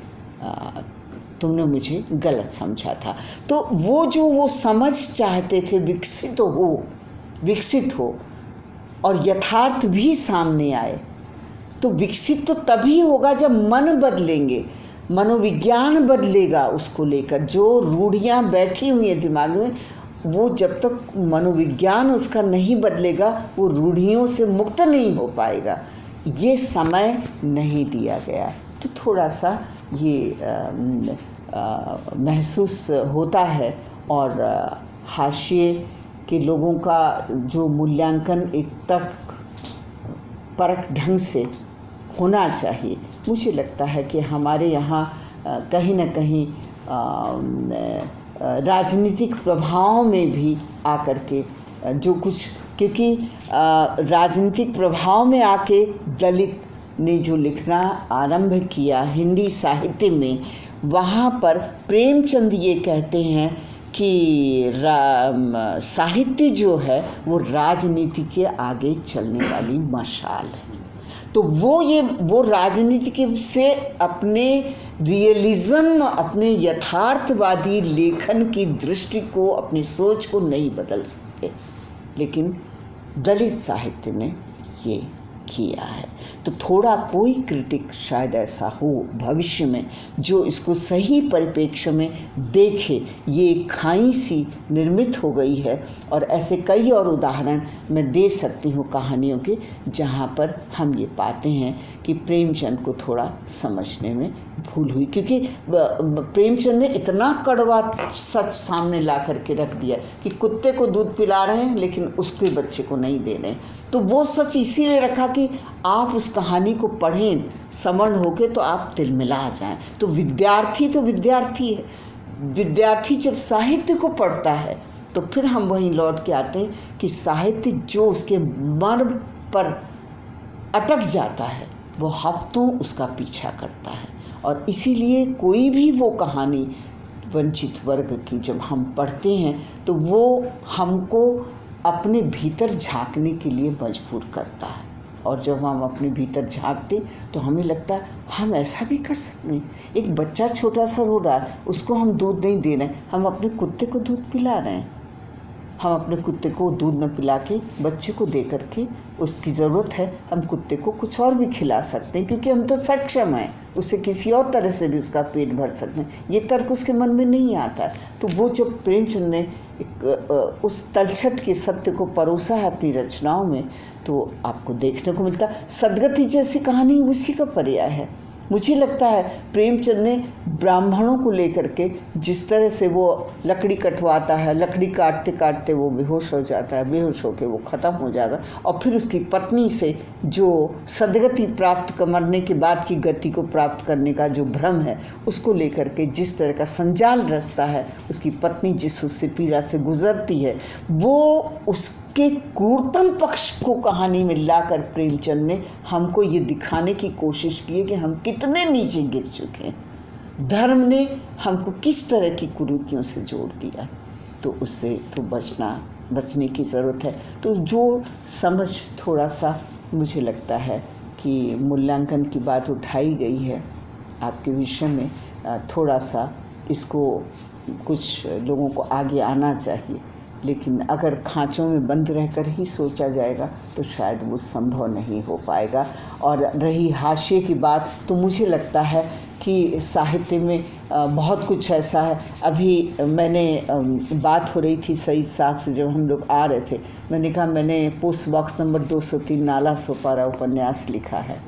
तुमने मुझे गलत समझा था। तो वो समझ चाहते थे विकसित हो और यथार्थ भी सामने आए। तो विकसित तो तभी होगा जब मन बदलेंगे, मनोविज्ञान बदलेगा उसको लेकर। जो रूढ़ियाँ बैठी हुई हैं दिमाग में, वो जब तक मनोविज्ञान उसका नहीं बदलेगा वो रूढ़ियों से मुक्त नहीं हो पाएगा। ये समय नहीं दिया गया, तो थोड़ा सा ये महसूस होता है। और हाशिए के लोगों का जो मूल्यांकन एक तर्क परक ढंग से होना चाहिए, मुझे लगता है कि हमारे यहाँ कहीं न कहीं राजनीतिक प्रभाव में भी आकर के जो कुछ, क्योंकि राजनीतिक प्रभाव में आके दलित ने जो लिखना आरंभ किया हिंदी साहित्य में, वहाँ पर प्रेमचंद ये कहते हैं कि साहित्य जो है वो राजनीति के आगे चलने वाली मशाल है। तो वो राजनीति से अपने रियलिज्म, अपने यथार्थवादी लेखन की दृष्टि को, अपनी सोच को नहीं बदल सकते, लेकिन दलित साहित्य ने ये किया है। तो थोड़ा कोई क्रिटिक शायद ऐसा हो भविष्य में जो इसको सही परिप्रेक्ष्य में देखे। ये खाई सी निर्मित हो गई है और ऐसे कई और उदाहरण मैं दे सकती हूँ कहानियों के, जहाँ पर हम ये पाते हैं कि प्रेमचंद को थोड़ा समझने में भूल हुई, क्योंकि प्रेमचंद ने इतना कड़वा सच सामने ला करके रख दिया कि कुत्ते को दूध पिला रहे हैं लेकिन उसके बच्चे को नहीं दे रहे। तो वो सच इसीलिए रखा कि आप उस कहानी को पढ़ें समर्ण होके तो आप तिलमिला जाएं। तो विद्यार्थी है। विद्यार्थी जब साहित्य को पढ़ता है तो फिर हम वहीं लौट के आते हैं कि साहित्य जो उसके मर्म पर अटक जाता है वो हफ्तों उसका पीछा करता है। और इसीलिए कोई भी वो कहानी वंचित वर्ग की जब हम पढ़ते हैं तो वो हमको अपने भीतर झांकने के लिए मजबूर करता है। और जब हम अपने भीतर झांकते तो हमें लगता है हम ऐसा भी कर सकते हैं। एक बच्चा छोटा सा रो रहा है, उसको हम दूध नहीं दे रहे हैं, हम अपने कुत्ते को दूध पिला रहे हैं। हम अपने कुत्ते को दूध न पिला के बच्चे को दे करके, उसकी ज़रूरत है, हम कुत्ते को कुछ और भी खिला सकते हैं क्योंकि हम तो सक्षम हैं, उसे किसी और तरह से भी उसका पेट भर सकते हैं। ये तर्क उसके मन में नहीं आता। तो वो जब प्रेमचंद ने उस तलछट के सत्य को परोसा है अपनी रचनाओं में, तो आपको देखने को मिलता है। सदगति जैसी कहानी उसी का पर्याय है। मुझे लगता है प्रेमचंद ने ब्राह्मणों को लेकर के जिस तरह से वो लकड़ी कटवाता है, लकड़ी काटते काटते वो बेहोश हो जाता है, बेहोश होकर वो ख़त्म हो जाता है, और फिर उसकी पत्नी से जो सदगति प्राप्त मरने के बाद की गति को प्राप्त करने का जो भ्रम है, उसको लेकर के जिस तरह का संजाल रचता है, उसकी पत्नी जिस उससे पीड़ा से गुजरती है, वो उसके क्रूरतम पक्ष को कहानी में लाकर प्रेमचंद ने हमको ये दिखाने की कोशिश की है कि हम कितने नीचे गिर चुके हैं। धर्म ने हमको किस तरह की कुरीतियों से जोड़ दिया, तो उससे तो बचने की ज़रूरत है। तो जो समझ थोड़ा सा मुझे लगता है कि मूल्यांकन की बात उठाई गई है आपके विषय में, थोड़ा सा इसको कुछ लोगों को आगे आना चाहिए, लेकिन अगर खाँचों में बंद रहकर ही सोचा जाएगा तो शायद वो संभव नहीं हो पाएगा। और रही हाशिए की बात, तो मुझे लगता है कि साहित्य में बहुत कुछ ऐसा है। अभी मैंने बात हो रही थी सईद साहब से जब हम लोग आ रहे थे, मैंने कहा मैंने post box number 203 Nala Sopara उपन्यास लिखा है।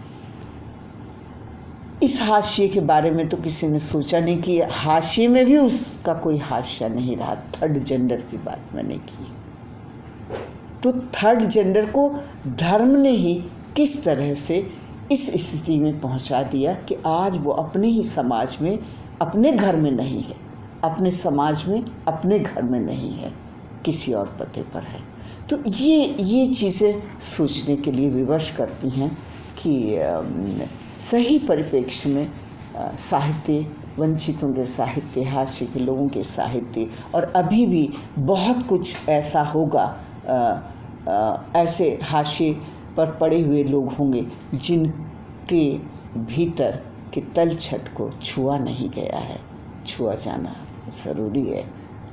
इस हाशिए के बारे में तो किसी ने सोचा नहीं कि हाशिए में भी उसका कोई हाशिया नहीं रहा। थर्ड जेंडर की बात मैंने की, तो थर्ड जेंडर को धर्म ने ही किस तरह से इस स्थिति में पहुंचा दिया कि आज वो अपने ही समाज में अपने घर में नहीं है, अपने समाज में, अपने घर में नहीं है, किसी और पते पर है। तो ये चीज़ें सोचने के लिए विवश करती हैं कि सही परिप्रेक्ष्य में साहित्य, वंचितों के साहित्य, हाशिए के लोगों के साहित्य, और अभी भी बहुत कुछ ऐसा होगा, ऐसे हाशिए पर पड़े हुए लोग होंगे जिनके भीतर के तलछट को छुआ नहीं गया है। छुआ जाना ज़रूरी है,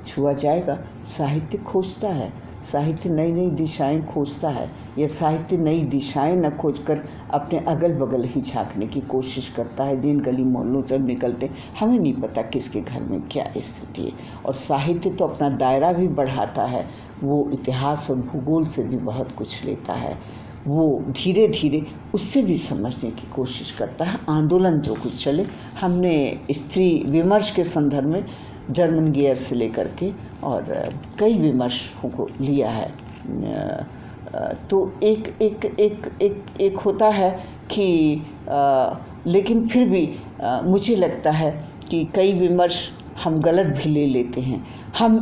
छुआ जाएगा। साहित्य खोजता है, साहित्य नई नई दिशाएं खोजता है। यह साहित्य नई दिशाएं न खोजकर अपने अगल बगल ही झांकने की कोशिश करता है। जिन गली मोहल्लों से निकलते हमें नहीं पता किसके घर में क्या स्थिति है। और साहित्य तो अपना दायरा भी बढ़ाता है, वो इतिहास और भूगोल से भी बहुत कुछ लेता है, वो धीरे धीरे उससे भी समझने की कोशिश करता है। आंदोलन जो कुछ चले, हमने स्त्री विमर्श के संदर्भ में जर्मन गेयर से लेकर के और कई विमर्शों को लिया है। तो एक होता है कि लेकिन फिर भी मुझे लगता है कि कई विमर्श हम गलत भी ले लेते हैं। हम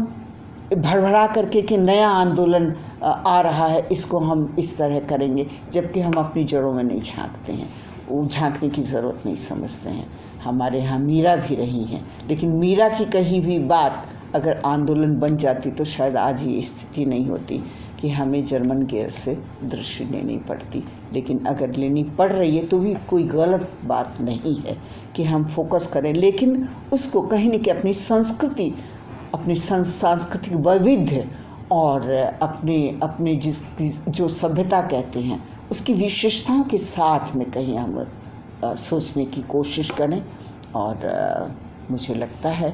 भड़बड़ा करके कि नया आंदोलन आ रहा है, इसको हम इस तरह करेंगे, जबकि हम अपनी जड़ों में नहीं झांकते हैं, वो झांकने की ज़रूरत नहीं समझते हैं। हमारे यहाँ मीरा भी रही हैं, लेकिन मीरा की कही भी बात अगर आंदोलन बन जाती तो शायद आज ये स्थिति नहीं होती कि हमें जर्मन गेयर से दृष्टि लेनी पड़ती। लेकिन अगर लेनी पड़ रही है तो भी कोई गलत बात नहीं है कि हम फोकस करें, लेकिन उसको कहीं न कहीं अपनी संस्कृति, अपनी सांस्कृतिक वैविध्य और अपने जो सभ्यता कहते हैं उसकी विशेषताओं के साथ में कहीं हम सोचने की कोशिश करें। और मुझे लगता है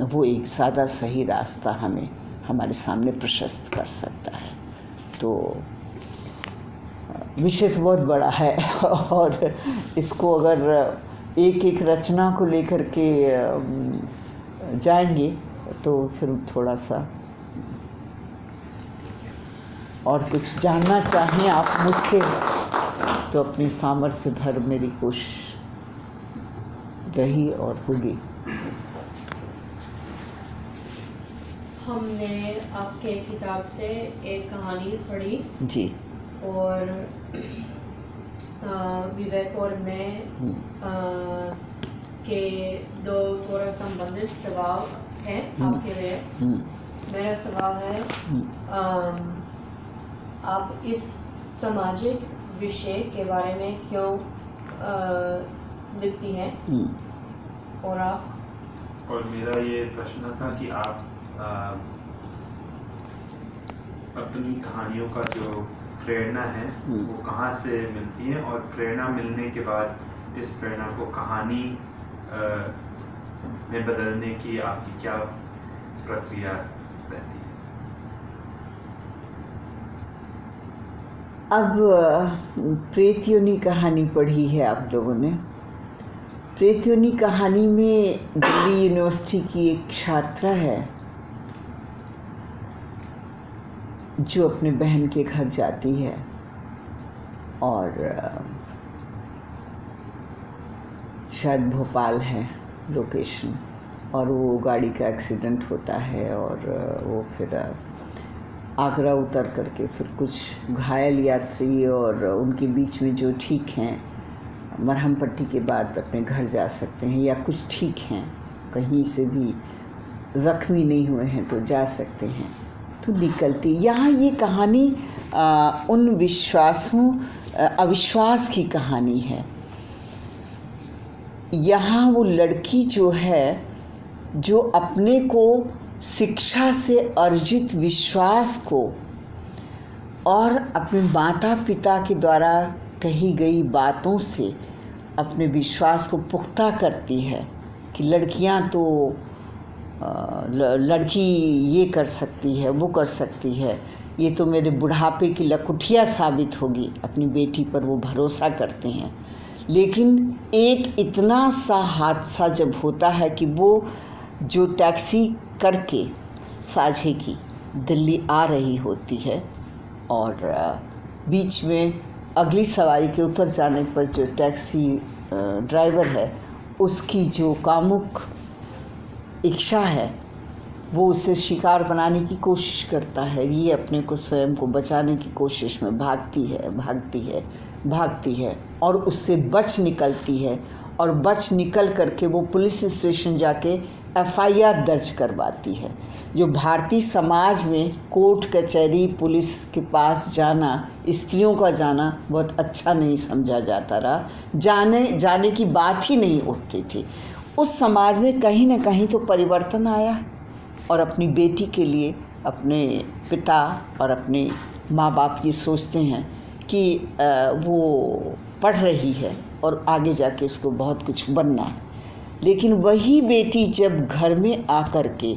वो एक सादा सही रास्ता हमें हमारे सामने प्रशस्त कर सकता है। तो विषय तो बहुत बड़ा है और इसको अगर एक एक रचना को लेकर के जाएंगे तो फिर थोड़ा सा और कुछ जानना चाहें आप मुझसे तो अपनी सामर्थ्य भर मेरी कोशिश रही और होगी। हमने आपके किताब से एक कहानी पढ़ी जी, और विवेक और मैं के दो थोड़ा संबंधित सवाल है आपके लिए। मेरा सवाल है, आप इस सामाजिक विषय के बारे में क्यों लिखती हैं? और आप? और मेरा ये प्रश्न था कि आप अपनी कहानियों का जो प्रेरणा है वो कहाँ से मिलती है, और प्रेरणा मिलने के बाद इस प्रेरणा को कहानी में बदलने की आपकी क्या प्रक्रिया रहती है? अब प्रेतयोनि कहानी पढ़ी है आप लोगों ने। प्रेतयोनि कहानी में दिल्ली यूनिवर्सिटी की एक छात्रा है जो अपने बहन के घर जाती है और शायद भोपाल है लोकेशन, और वो गाड़ी का एक्सीडेंट होता है और वो फिर आगरा उतर करके फिर कुछ घायल यात्री और उनके बीच में जो ठीक हैं, मरहम पट्टी के बाद अपने घर जा सकते हैं या कुछ ठीक हैं, कहीं से भी ज़ख्मी नहीं हुए हैं तो जा सकते हैं, तो निकलती। यहाँ ये कहानी उन विश्वासों अविश्वास की कहानी है। यहाँ वो लड़की जो है, जो अपने को शिक्षा से अर्जित विश्वास को और अपने माता पिता के द्वारा कही गई बातों से अपने विश्वास को पुख्ता करती है कि लड़कियां तो लड़की ये कर सकती है, वो कर सकती है, ये तो मेरे बुढ़ापे की लकुटिया साबित होगी। अपनी बेटी पर वो भरोसा करते हैं। लेकिन एक इतना सा हादसा जब होता है कि वो जो टैक्सी करके साझे की दिल्ली आ रही होती है और बीच में अगली सवारी के उतर जाने पर जो टैक्सी ड्राइवर है उसकी जो कामुक इच्छा है वो उसे शिकार बनाने की कोशिश करता है। ये अपने को स्वयं को बचाने की कोशिश में भागती है और उससे बच निकलती है, और बच निकल करके वो पुलिस स्टेशन जाके FIR दर्ज करवाती है। जो भारतीय समाज में कोर्ट कचहरी पुलिस के पास जाना, स्त्रियों का जाना बहुत अच्छा नहीं समझा जाता रहा, जाने की बात ही नहीं उठती थी। उस समाज में कहीं ना कहीं तो परिवर्तन आया और अपनी बेटी के लिए अपने पिता और अपने माँ बाप ये सोचते हैं कि वो पढ़ रही है और आगे जाके उसको बहुत कुछ बनना है। लेकिन वही बेटी जब घर में आकर के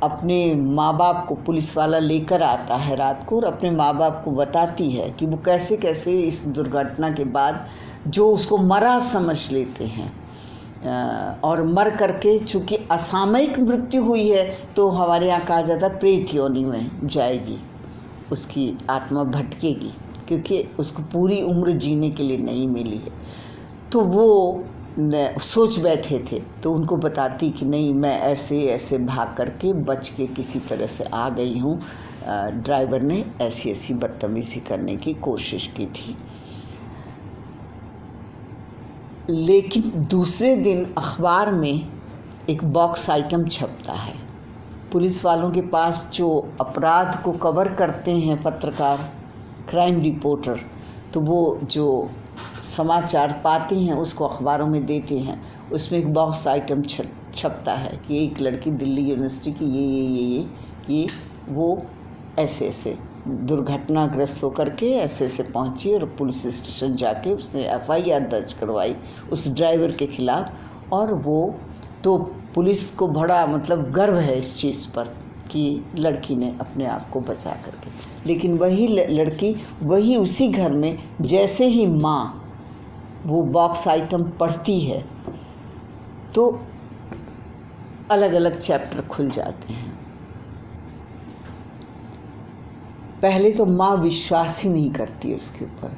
अपने माँ बाप को, पुलिस वाला लेकर आता है रात को और अपने माँ बाप को बताती है कि वो कैसे कैसे इस दुर्घटना के बाद जो उसको मरा समझ लेते हैं, और मर करके चूँकि असामयिक मृत्यु हुई है तो हमारे यहाँ कहा जाता है प्रेत योनि में जाएगी, उसकी आत्मा भटकेगी, क्योंकि उसको पूरी उम्र जीने के लिए नहीं मिली है। तो वो सोच बैठे थे, तो उनको बताती कि नहीं, मैं ऐसे भाग करके बच के किसी तरह से आ गई हूँ, ड्राइवर ने ऐसी बदतमीज़ी करने की कोशिश की थी। लेकिन दूसरे दिन अखबार में एक बॉक्स आइटम छपता है। पुलिस वालों के पास जो अपराध को कवर करते हैं पत्रकार, क्राइम रिपोर्टर, तो वो जो समाचार पाते हैं उसको अखबारों में देते हैं। उसमें एक बॉक्स आइटम छपता है कि एक लड़की दिल्ली यूनिवर्सिटी की ये वो ऐसे दुर्घटनाग्रस्त होकर के ऐसे पहुंची और पुलिस स्टेशन जाके उसने FIR दर्ज करवाई उस ड्राइवर के खिलाफ। और वो तो पुलिस को बड़ा मतलब गर्व है इस चीज़ पर कि लड़की ने अपने आप को बचा करके। लेकिन वही लड़की वही उसी घर में जैसे ही माँ वो बॉक्स आइटम पढ़ती है तो अलग अलग चैप्टर खुल जाते हैं। पहले तो माँ विश्वास ही नहीं करती उसके ऊपर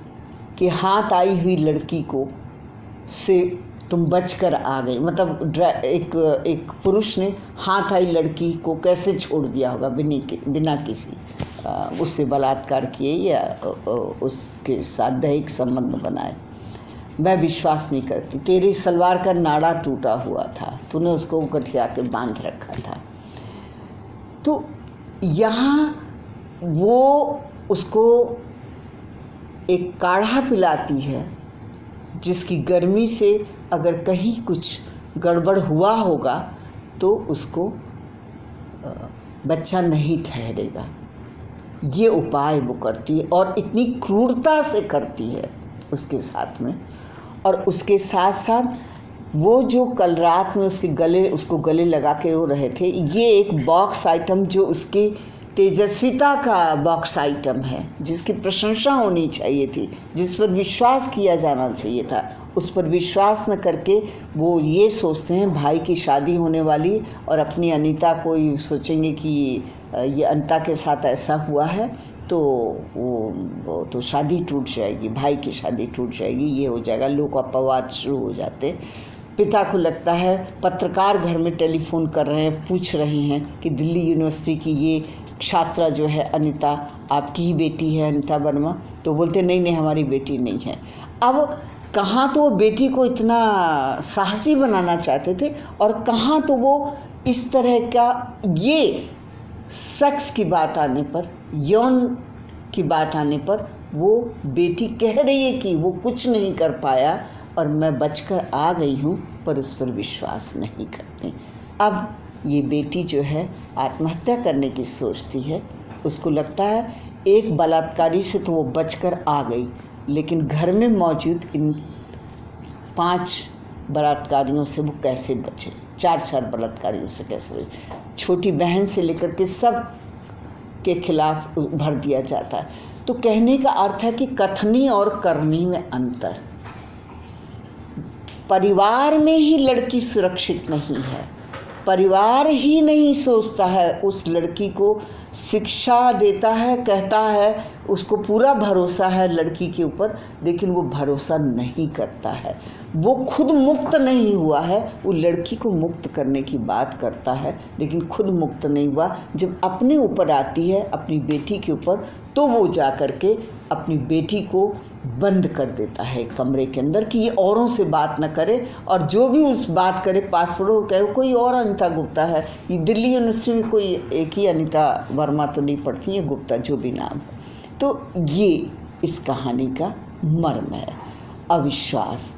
कि हाथ आई हुई लड़की को से तुम बचकर आ गई। मतलब एक पुरुष ने हाथ आई लड़की को कैसे छोड़ दिया होगा बिना किसी उससे बलात्कार किए या उसके साथ दैहिक संबंध बनाए। मैं विश्वास नहीं करती। तेरी सलवार का नाड़ा टूटा हुआ था, तूने उसको गठिया के बांध रखा था। तो यहाँ वो उसको एक काढ़ा पिलाती है जिसकी गर्मी से अगर कहीं कुछ गड़बड़ हुआ होगा तो उसको बच्चा नहीं ठहरेगा। ये उपाय वो करती है और इतनी क्रूरता से करती है उसके साथ में। और उसके साथ साथ वो जो कल रात में उसको गले लगा के रो रहे थे, ये एक बॉक्स आइटम जो उसकी तेजस्विता का बॉक्स आइटम है, जिसकी प्रशंसा होनी चाहिए थी, जिस पर विश्वास किया जाना चाहिए था, उस पर विश्वास न करके वो ये सोचते हैं भाई की शादी होने वाली और अपनी अनीता को सोचेंगे कि ये अनीता के साथ ऐसा हुआ है तो वो तो शादी टूट जाएगी, भाई की शादी टूट जाएगी, ये हो जाएगा। लोग अपवाद शुरू हो जाते। पिता को लगता है पत्रकार घर में टेलीफोन कर रहे हैं, पूछ रहे हैं कि दिल्ली यूनिवर्सिटी की ये छात्रा जो है अनीता आपकी ही बेटी है, अनीता वर्मा। तो बोलते नहीं हमारी बेटी नहीं है। अब कहाँ तो वो बेटी को इतना साहसी बनाना चाहते थे और कहाँ तो वो इस तरह का ये सेक्स की बात आने पर, यौन की बात आने पर वो बेटी कह रही है कि वो कुछ नहीं कर पाया और मैं बचकर आ गई हूँ, पर उस पर विश्वास नहीं करते। अब ये बेटी जो है आत्महत्या करने की सोचती है। उसको लगता है एक बलात्कारी से तो वो बचकर आ गई, लेकिन घर में मौजूद इन 5 बलात्कारियों से वो कैसे बचे, 4 बलात्कारियों से कैसे बचे। छोटी बहन से लेकर के सब के खिलाफ भर दिया जाता है। तो कहने का अर्थ है कि कथनी और करनी में अंतर। परिवार में ही लड़की सुरक्षित नहीं है परिवार ही नहीं सोचता है, उस लड़की को शिक्षा देता है, कहता है, उसको पूरा भरोसा है लड़की के ऊपर, लेकिन वो भरोसा नहीं करता है। वो खुद मुक्त नहीं हुआ है, वो लड़की को मुक्त करने की बात करता है, लेकिन खुद मुक्त नहीं हुआ। जब अपने ऊपर आती है, अपनी बेटी के ऊपर, तो वो जा कर के अपनी बेटी को बंद कर देता है कमरे के अंदर कि ये औरों से बात न करे, और जो भी उस बात करे पास पड़ोस कहे कोई और अनिता गुप्ता है, ये दिल्ली यूनिवर्सिटी में कोई एक ही अनिता वर्मा तो नहीं पढ़ती है, गुप्ता जो भी नाम है। तो ये इस कहानी का मर्म है। अविश्वास,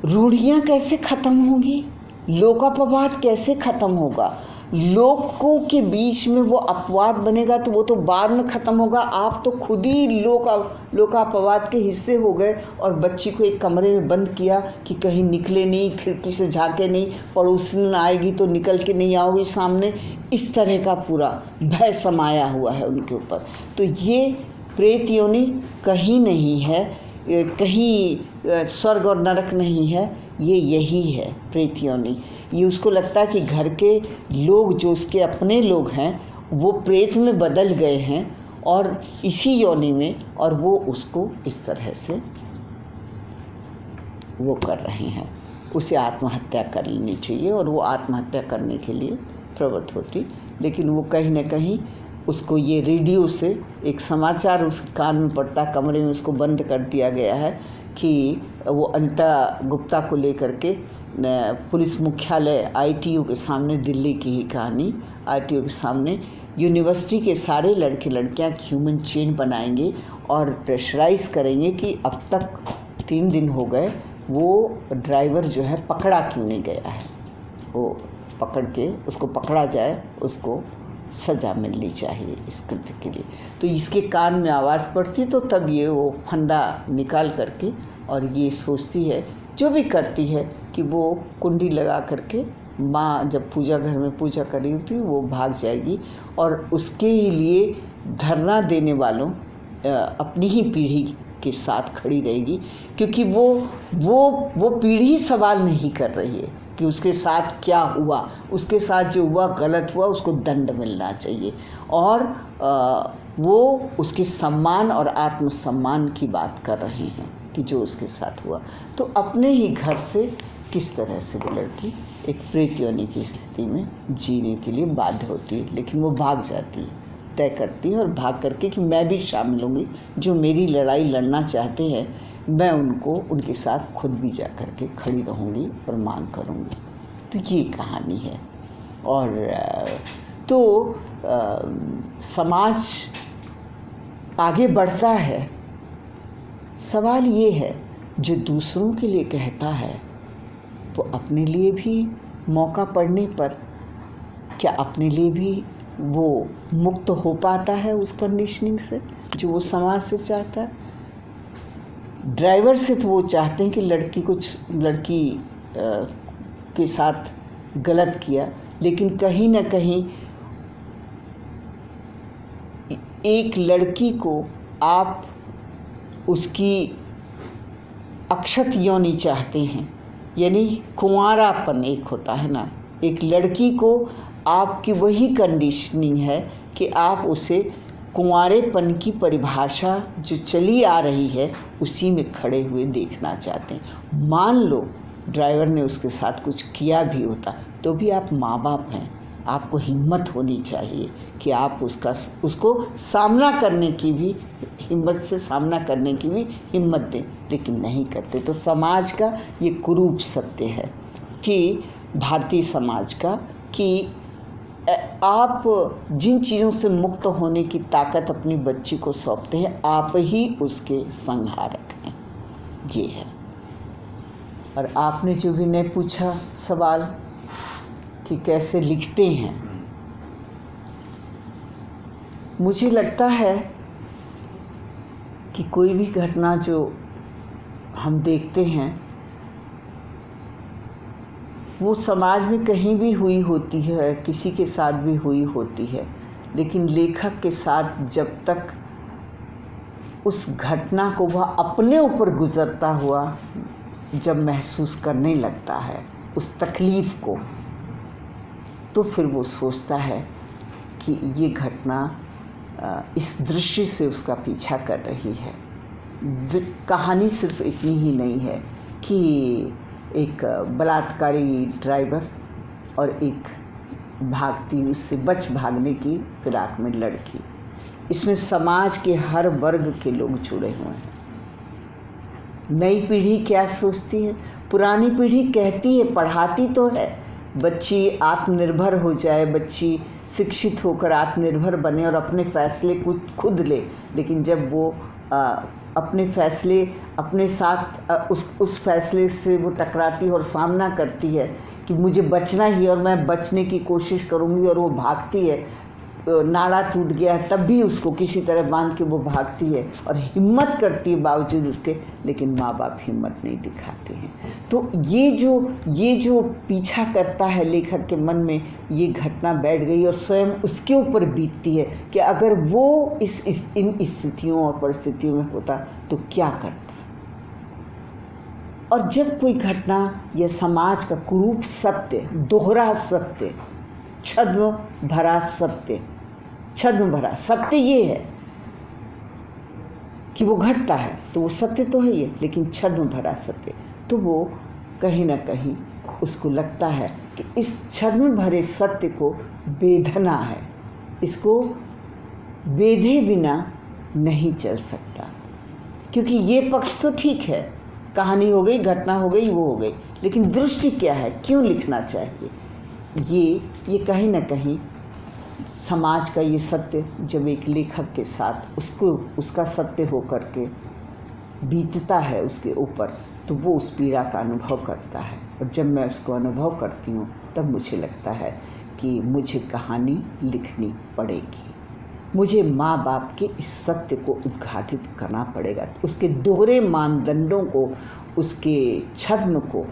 रूढ़ियाँ कैसे ख़त्म होंगी, लोकापवाद कैसे ख़त्म होगा, लोगों के बीच में वो अपवाद बनेगा तो वो तो बाद में ख़त्म होगा। आप तो खुद ही लोकापवाद के हिस्से हो गए और बच्ची को एक कमरे में बंद किया कि कहीं निकले नहीं, खिड़की से झाँके नहीं, पड़ोसन आएगी तो निकल के नहीं आओगी सामने, इस तरह का पूरा भय समाया हुआ है उनके ऊपर। तो ये प्रेत योनि कहीं नहीं है, कहीं स्वर्ग और नरक नहीं है, ये यही है प्रेत योनि। ये उसको लगता है कि घर के लोग जो उसके अपने लोग हैं वो प्रेत में बदल गए हैं और इसी योनि में, और वो उसको इस तरह से वो कर रहे हैं। उसे आत्महत्या कर लेनी चाहिए और वो आत्महत्या करने के लिए प्रवृत्त होती, लेकिन वो कहीं ना कहीं उसको ये रेडियो से एक समाचार उस कान में पड़ता, कमरे में उसको बंद कर दिया गया है कि वो अनिता गुप्ता को लेकर के पुलिस मुख्यालय ITO के सामने, दिल्ली की ही कहानी, ITO के सामने यूनिवर्सिटी के सारे लड़के लड़कियां ह्यूमन चेन बनाएंगे और प्रेशराइज करेंगे कि अब तक 3 दिन हो गए, वो ड्राइवर जो है पकड़ा क्यों नहीं गया है, वो पकड़ के उसको पकड़ा जाए, उसको सज़ा मिलनी चाहिए इस कृत्य के लिए। तो इसके कान में आवाज़ पड़ती तो तब ये वो फंदा निकाल करके और ये सोचती है, जो भी करती है, कि वो कुंडी लगा करके माँ जब पूजा घर में पूजा कर रही थी वो भाग जाएगी और उसके ही लिए धरना देने वालों अपनी ही पीढ़ी के साथ खड़ी रहेगी, क्योंकि वो पीढ़ी सवाल नहीं कर रही है कि उसके साथ क्या हुआ, उसके साथ जो हुआ गलत हुआ, उसको दंड मिलना चाहिए, और वो उसके सम्मान और आत्मसम्मान की बात कर रहे हैं कि जो उसके साथ हुआ। तो अपने ही घर से किस तरह से वो लड़की एक प्रेत योनि की स्थिति में जीने के लिए बाध्य होती है, लेकिन वो भाग जाती है, तय करती है और भाग करके कि मैं भी शामिल होंगी, जो मेरी लड़ाई लड़ना चाहते हैं मैं उनको उनके साथ खुद भी जा कर के खड़ी रहूँगी और मांग करूँगी। तो ये कहानी है। और तो समाज आगे बढ़ता है। सवाल ये है, जो दूसरों के लिए कहता है वो अपने लिए भी मौका पड़ने पर क्या अपने लिए भी वो मुक्त हो पाता है उस कंडीशनिंग से जो वो समाज से चाहता है? ड्राइवर से तो वो चाहते हैं कि लड़की के साथ गलत किया, लेकिन कहीं ना कहीं एक लड़की को आप उसकी अक्षत योनि चाहते हैं, यानी कुंवारापन एक होता है ना, एक लड़की को आपकी वही कंडीशनिंग है कि आप उसे कुंवारेपन की परिभाषा जो चली आ रही है उसी में खड़े हुए देखना चाहते हैं। मान लो ड्राइवर ने उसके साथ कुछ किया भी होता तो भी आप माँ बाप हैं, आपको हिम्मत होनी चाहिए कि आप उसको सामना करने की भी हिम्मत से सामना करने की भी हिम्मत दें, लेकिन नहीं करते। तो समाज का ये कुरूप सत्य है कि भारतीय समाज का, कि आप जिन चीज़ों से मुक्त होने की ताकत अपनी बच्ची को सौंपते हैं, आप ही उसके संहारक हैं। ये है। और आपने जो विनय पूछा सवाल कि कैसे लिखते हैं, मुझे लगता है कि कोई भी घटना जो हम देखते हैं वो समाज में कहीं भी हुई होती है, किसी के साथ भी हुई होती है, लेकिन लेखक के साथ जब तक उस घटना को वह अपने ऊपर गुजरता हुआ जब महसूस करने लगता है उस तकलीफ़ को, तो फिर वो सोचता है कि ये घटना इस दृश्य से उसका पीछा कर रही है। कहानी सिर्फ इतनी ही नहीं है कि एक बलात्कारी ड्राइवर और एक भागती, उससे बच भागने की फिराक में लड़की, इसमें समाज के हर वर्ग के लोग जुड़े हुए हैं। नई पीढ़ी क्या सोचती है? पुरानी पीढ़ी कहती है, पढ़ाती तो है, बच्ची आत्मनिर्भर हो जाए, बच्ची शिक्षित होकर आत्मनिर्भर बने और अपने फैसले खुद ले, लेकिन जब वो अपने फैसले अपने साथ उस फैसले से वो टकराती है और सामना करती है कि मुझे बचना ही और मैं बचने की कोशिश करूँगी, और वो भागती है, नाड़ा टूट गया है तब भी उसको किसी तरह बांध के वो भागती है और हिम्मत करती है बावजूद उसके, लेकिन माँ बाप हिम्मत नहीं दिखाते हैं। तो ये जो पीछा करता है लेखक के मन में, ये घटना बैठ गई और स्वयं उसके ऊपर बीतती है कि अगर वो इन स्थितियों और परिस्थितियों में होता तो क्या करता। और जब कोई घटना या समाज का कुरूप सत्य, दोहरा सत्य, छद्म भरा सत्य ये है कि वो घटता है तो वो सत्य तो है ये, लेकिन छद्म भरा सत्य, तो वो कहीं ना कहीं उसको लगता है कि इस छद्म भरे सत्य को बेधना है, इसको बेधे बिना नहीं चल सकता। क्योंकि ये पक्ष तो ठीक है, कहानी हो गई, घटना हो गई, वो हो गई, लेकिन दृष्टि क्या है, क्यों लिखना चाहिए? ये कहीं ना कहीं समाज का ये सत्य जब एक लेखक के साथ उसका सत्य हो कर के बीतता है उसके ऊपर, तो वो उस पीड़ा का अनुभव करता है। और जब मैं उसको अनुभव करती हूँ तब मुझे लगता है कि मुझे कहानी लिखनी पड़ेगी, मुझे माँ बाप के इस सत्य को उद्घाटित करना पड़ेगा, उसके दोहरे मानदंडों को, उसके छद्म को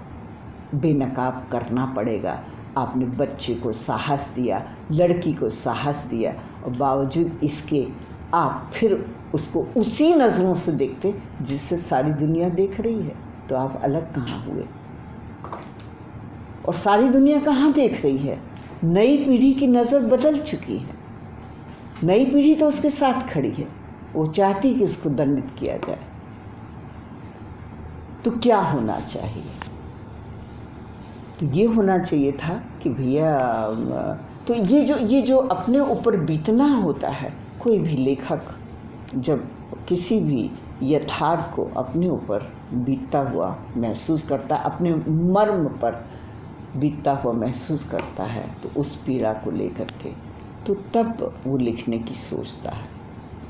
बेनकाब करना पड़ेगा। आपने बच्चे को साहस दिया, लड़की को साहस दिया, और बावजूद इसके आप फिर उसको उसी नज़रों से देखते जिससे सारी दुनिया देख रही है, तो आप अलग कहाँ हुए? और सारी दुनिया कहाँ देख रही है? नई पीढ़ी की नज़र बदल चुकी है, नई पीढ़ी तो उसके साथ खड़ी है, वो चाहती कि उसको दंडित किया जाए। तो क्या होना चाहिए? तो ये होना चाहिए था कि भैया, तो ये जो अपने ऊपर बीतना होता है, कोई भी लेखक जब किसी भी यथार्थ को अपने ऊपर बीतता हुआ महसूस करता, अपने मर्म पर बीतता हुआ महसूस करता है, तो उस पीड़ा को लेकर के तो तब वो लिखने की सोचता है।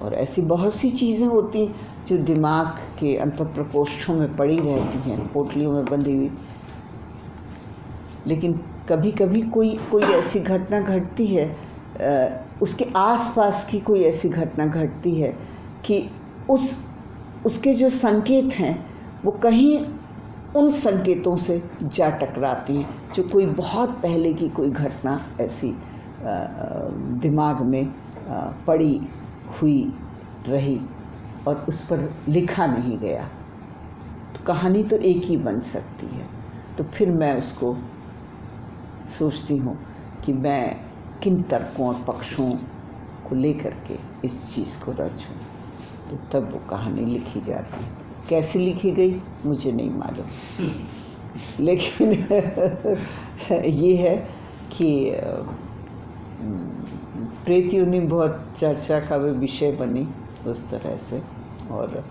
और ऐसी बहुत सी चीज़ें होती हैं जो दिमाग के अंतःप्रकोष्ठों में पड़ी रहती हैं, पोटलियों में बंधी हुई, लेकिन कभी कभी कोई ऐसी घटना घटती है, उसके आसपास की कोई ऐसी घटना घटती है कि उसके जो संकेत हैं वो कहीं उन संकेतों से जा टकराती हैं जो कोई बहुत पहले की कोई घटना ऐसी दिमाग में पड़ी हुई रही और उस पर लिखा नहीं गया। तो कहानी तो एक ही बन सकती है। तो फिर मैं उसको सोचती हूँ कि मैं किन तर्कों और पक्षों को लेकर के इस चीज़ को रचूँ, तो तब वो कहानी लिखी जाती है। कैसे लिखी गई मुझे नहीं मालूम, लेकिन ये है कि प्रेत योनि बहुत चर्चा का भी विषय बनी उस तरह से, और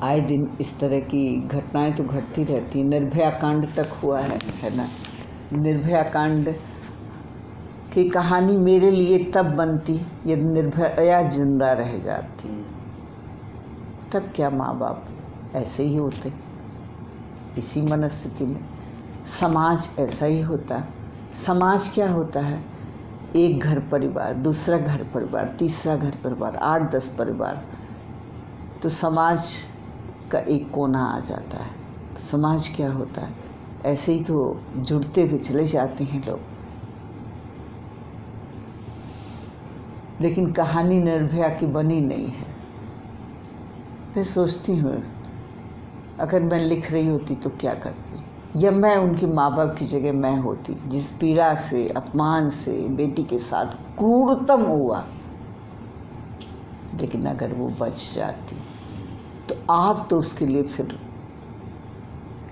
आए दिन इस तरह की घटनाएं तो घटती रहती। निर्भया कांड तक हुआ है ना। निर्भया कांड की कहानी मेरे लिए तब बनती यदि निर्भया जिंदा रह जाती, तब क्या माँ बाप ऐसे ही होते, इसी मनस्थिति में। समाज ऐसा ही होता। समाज क्या होता है? एक घर परिवार, दूसरा घर परिवार, तीसरा घर परिवार, 8-10 परिवार, तो समाज का एक कोना आ जाता है। तो समाज क्या होता है? ऐसे ही तो जुड़ते हुए चले जाते हैं लोग। लेकिन कहानी निर्भया की बनी नहीं है। मैं सोचती हूँ अगर मैं लिख रही होती तो क्या करती। या मैं उनके माँ बाप की जगह मैं होती, जिस पीड़ा से, अपमान से बेटी के साथ क्रूरतम हुआ, लेकिन अगर वो बच जाती तो आप तो उसके लिए फिर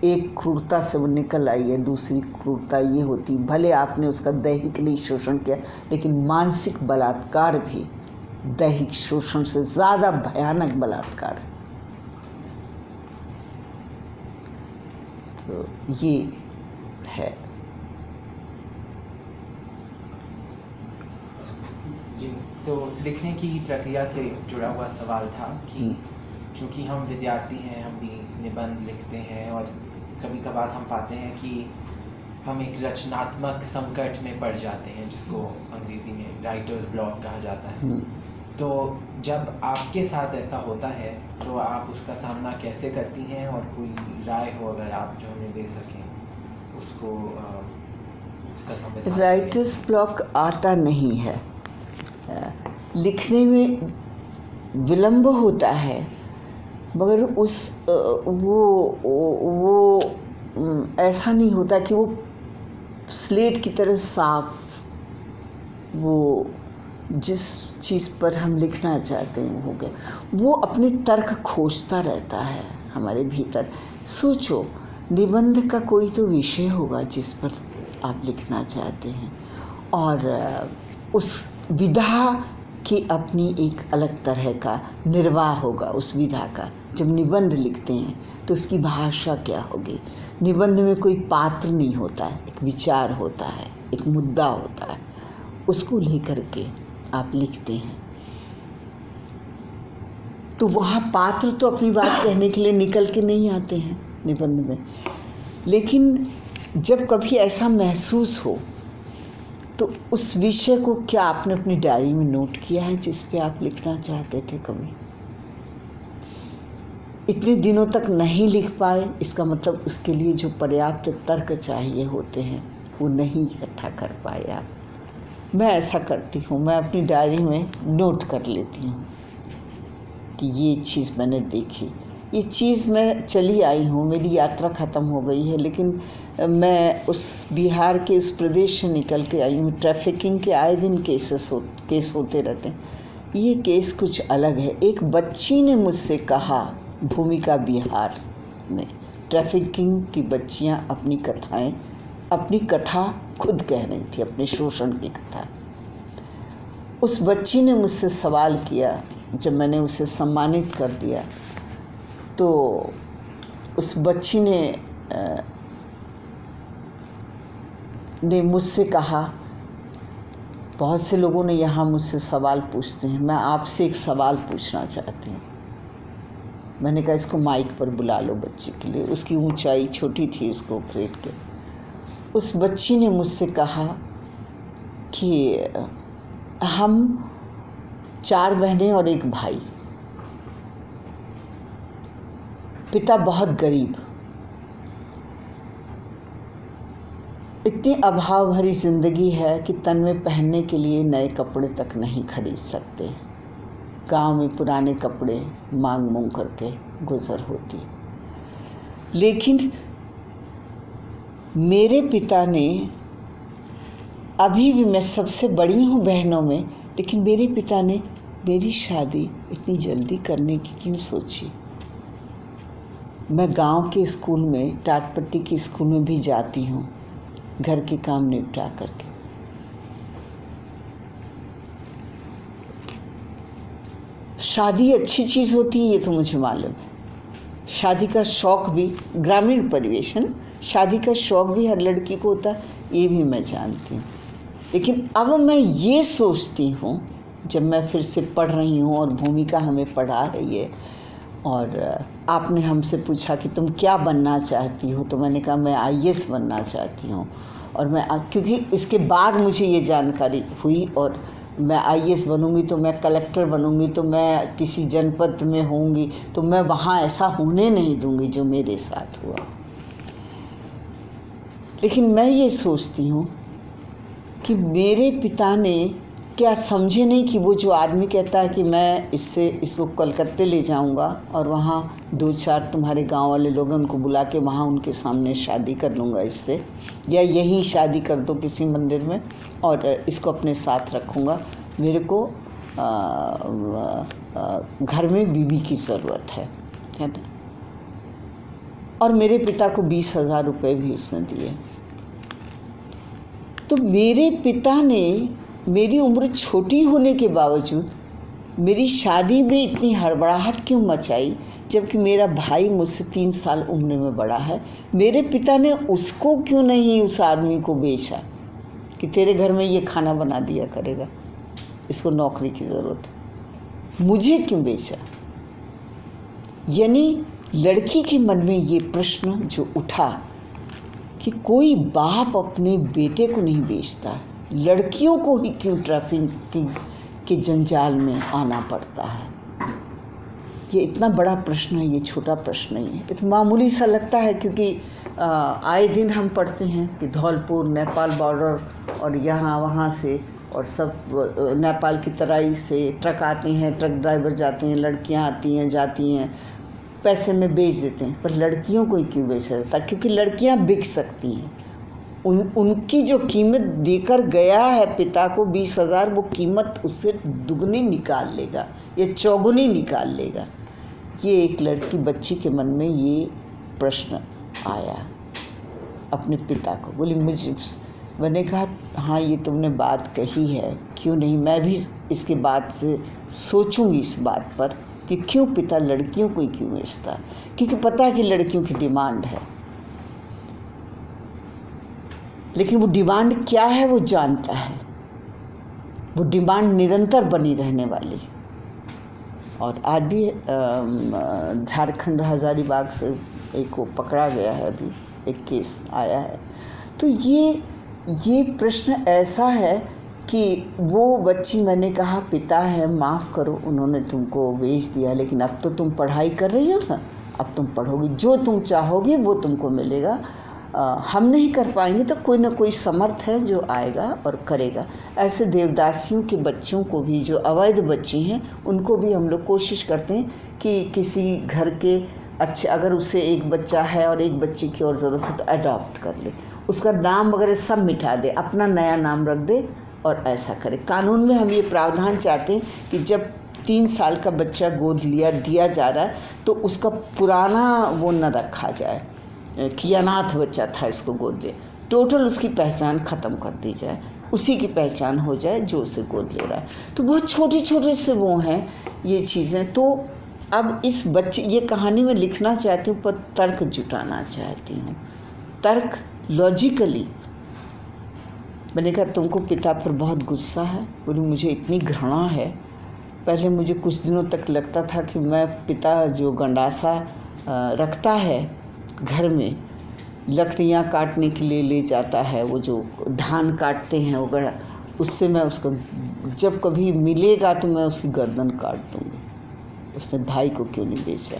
एक क्रूरता से वो निकल आई है, दूसरी क्रूरता ये होती, भले आपने उसका दैहिक नहीं शोषण किया, लेकिन मानसिक बलात्कार भी दैहिक शोषण से ज़्यादा भयानक बलात्कार है। तो ये है। जी, तो लिखने की प्रक्रिया से जुड़ा हुआ सवाल था कि चूँकि हम विद्यार्थी हैं, हम भी निबंध लिखते हैं और कभी कभार हम पाते हैं कि हम एक रचनात्मक संकट में पड़ जाते हैं, जिसको अंग्रेजी में राइटर्स ब्लॉक कहा जाता है। तो जब आपके साथ ऐसा होता है तो आप उसका सामना कैसे करती हैं, और कोई राय हो अगर आप जो हमें दे सकें उसको उसका समाधान। राइटर्स ब्लॉक आता नहीं है, लिखने में विलंब होता है, मगर वो ऐसा नहीं होता कि वो स्लेट की तरह साफ, वो जिस चीज़ पर हम लिखना चाहते हैं हो गया, वो अपने तर्क खोजता रहता है हमारे भीतर। सोचो, निबंध का कोई तो विषय होगा जिस पर आप लिखना चाहते हैं, और उस विधा की अपनी एक अलग तरह का निर्वाह होगा उस विधा का। जब निबंध लिखते हैं तो उसकी भाषा क्या होगी? निबंध में कोई पात्र नहीं होता है, एक विचार होता है, एक मुद्दा होता है, उसको लेकर के आप लिखते हैं। तो वहाँ पात्र तो अपनी बात कहने के लिए निकल के नहीं आते हैं निबंध में, लेकिन जब कभी ऐसा महसूस हो तो उस विषय को क्या आपने अपनी डायरी में नोट किया है जिस पे आप लिखना चाहते थे? कभी इतने दिनों तक नहीं लिख पाए, इसका मतलब उसके लिए जो पर्याप्त तर्क चाहिए होते हैं वो नहीं इकट्ठा कर पाए आप। मैं ऐसा करती हूँ, मैं अपनी डायरी में नोट कर लेती हूँ कि ये चीज़ मैंने देखी, ये चीज़ मैं चली आई हूँ, मेरी यात्रा ख़त्म हो गई है, लेकिन मैं उस बिहार के उस प्रदेश से निकल के आई हूँ। ट्रैफिकिंग के आए दिन केस होते रहते हैं, ये केस कुछ अलग है। एक बच्ची ने मुझसे कहा, भूमिका बिहार में ट्रैफिकिंग की बच्चियाँ अपनी कथा खुद कह रही थी, अपने शोषण की कथा। उस बच्ची ने मुझसे सवाल किया, जब मैंने उसे सम्मानित कर दिया तो उस बच्ची ने मुझसे कहा, बहुत से लोगों ने यहाँ मुझसे सवाल पूछते हैं, मैं आपसे एक सवाल पूछना चाहती हूँ। मैंने कहा इसको माइक पर बुला लो बच्ची के लिए, उसकी ऊंचाई छोटी थी, उसको ऑपरेट के। उस बच्ची ने मुझसे कहा कि हम 4 बहनें और एक भाई, पिता बहुत गरीब, इतनी अभाव भरी जिंदगी है कि तन में पहनने के लिए नए कपड़े तक नहीं खरीद सकते। गांव में पुराने कपड़े मांग मूंग करके गुजर होती। लेकिन मेरे पिता ने, अभी भी मैं सबसे बड़ी हूँ बहनों में, लेकिन मेरे पिता ने मेरी शादी इतनी जल्दी करने की क्यों सोची? मैं गांव के स्कूल में, टाटपट्टी के स्कूल में भी जाती हूँ घर के काम निपटा करके। शादी अच्छी चीज़ होती है ये तो मुझे मालूम है। शादी का शौक़ भी, ग्रामीण परिवेश है ना, शादी का शौक़ भी हर लड़की को होता है, ये भी मैं जानती हूँ। लेकिन अब मैं ये सोचती हूँ, जब मैं फिर से पढ़ रही हूँ और भूमिका हमें पढ़ा रही है, और आपने हमसे पूछा कि तुम क्या बनना चाहती हो, तो मैंने कहा मैं IAS बनना चाहती हूँ। और मैं, क्योंकि इसके बाद मुझे ये जानकारी हुई, और मैं IAS बनूंगी तो मैं कलेक्टर बनूंगी, तो मैं किसी जनपद में होंगी, तो मैं वहाँ ऐसा होने नहीं दूंगी जो मेरे साथ हुआ। लेकिन मैं ये सोचती हूँ कि मेरे पिता ने क्या समझे नहीं कि वो जो आदमी कहता है कि मैं इसको कलकत्ते ले जाऊंगा और वहाँ 2-4 तुम्हारे गांव वाले लोग हैं उनको बुला के वहाँ उनके सामने शादी कर लूँगा इससे, या यहीं शादी कर दो किसी मंदिर में और इसको अपने साथ रखूँगा, मेरे को घर में बीवी की ज़रूरत है ना। और मेरे पिता को 20,000 रुपये भी उसने दिए। तो मेरे पिता ने मेरी उम्र छोटी होने के बावजूद मेरी शादी में इतनी हड़बड़ाहट क्यों मचाई, जबकि मेरा भाई मुझसे 3 साल उम्र में बड़ा है। मेरे पिता ने उसको क्यों नहीं उस आदमी को बेचा कि तेरे घर में ये खाना बना दिया करेगा, इसको नौकरी की ज़रूरत है, मुझे क्यों बेचा। यानी लड़की के मन में ये प्रश्न जो उठा कि कोई बाप अपने बेटे को नहीं बेचता, लड़कियों को ही क्यों ट्रैफिकिंग के जंजाल में आना पड़ता है। ये इतना बड़ा प्रश्न है, ये छोटा प्रश्न नहीं है। इतना मामूली सा लगता है क्योंकि आए दिन हम पढ़ते हैं कि धौलपुर नेपाल बॉर्डर और यहाँ वहाँ से और सब नेपाल की तराई से ट्रक आते हैं, ट्रक ड्राइवर जाते हैं, लड़कियाँ आती हैं जाती हैं, पैसे में बेच देते हैं। पर लड़कियों को ही क्यों बेचा जाता? क्योंकि लड़कियाँ बिक सकती हैं। उनकी जो कीमत देकर गया है पिता को 20,000, वो कीमत उससे दुगनी निकाल लेगा या चौगुनी निकाल लेगा। ये एक लड़की बच्ची के मन में ये प्रश्न आया अपने पिता को। बोली मैंने कहा हाँ ये तुमने बात कही है, क्यों नहीं, मैं भी इसके बाद से सोचूंगी इस बात पर कि क्यों पिता लड़कियों को ही क्यों बेचता। क्योंकि पता है कि लड़कियों की डिमांड है, लेकिन वो डिमांड क्या है वो जानता है। वो डिमांड निरंतर बनी रहने वाली। और आज भी झारखंड हजारीबाग से एक को पकड़ा गया है, अभी एक केस आया है। तो ये प्रश्न ऐसा है कि वो बच्ची, मैंने कहा पिता है माफ़ करो उन्होंने तुमको बेच दिया, लेकिन अब तो तुम पढ़ाई कर रही हो ना, अब तुम पढ़ोगी, जो तुम चाहोगे वो तुमको मिलेगा। हम नहीं कर पाएंगे तो कोई ना कोई समर्थ है जो आएगा और करेगा। ऐसे देवदासियों के बच्चों को भी, जो अवैध बच्चे हैं, उनको भी हम लोग कोशिश करते हैं कि किसी घर के अच्छे, अगर उसे एक बच्चा है और एक बच्चे की और ज़रूरत है तो अडॉप्ट कर ले, उसका नाम वगैरह सब मिटा दे, अपना नया नाम रख दे और ऐसा करे। कानून में हम ये प्रावधान चाहते हैं कि जब 3 साल का बच्चा गोद दिया जा रहा है तो उसका पुराना वो न रखा जाए कि अनाथ बच्चा था इसको गोद दे, टोटल उसकी पहचान ख़त्म कर दी जाए, उसी की पहचान हो जाए जो उसे गोद ले रहा है। तो बहुत छोटे छोटे से वो हैं ये चीज़ें। तो अब इस बच्चे, ये कहानी में लिखना चाहती हूँ पर तर्क जुटाना चाहती हूँ, तर्क लॉजिकली। मैंने कहा तुमको पिता पर बहुत गुस्सा है? बोली मुझे इतनी घृणा है। पहले मुझे कुछ दिनों तक लगता था कि मैं पिता जो गंडासा रखता है घर में, लकड़ियाँ काटने के लिए ले जाता है, वो जो धान काटते हैं वगैरह, उससे मैं उसको जब कभी मिलेगा तो मैं उसकी गर्दन काट दूँगी। उसने भाई को क्यों नहीं बेचा?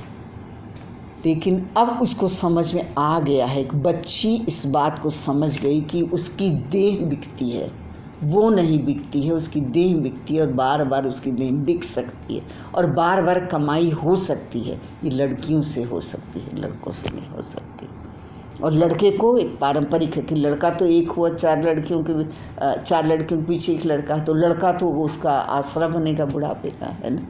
लेकिन अब उसको समझ में आ गया है, एक बच्ची इस बात को समझ गई कि उसकी देह बिकती है, वो नहीं बिकती है, उसकी देह बिकती है और बार बार उसकी देह बिक सकती है और बार बार कमाई हो सकती है। ये लड़कियों से हो सकती है, लड़कों से नहीं हो सकती। और लड़के को एक पारंपरिक है कि लड़का तो एक हुआ, 4 लड़कियों के पीछे एक लड़का, तो लड़का तो उसका आसरा बनेगा बुढ़ापे का, है ना।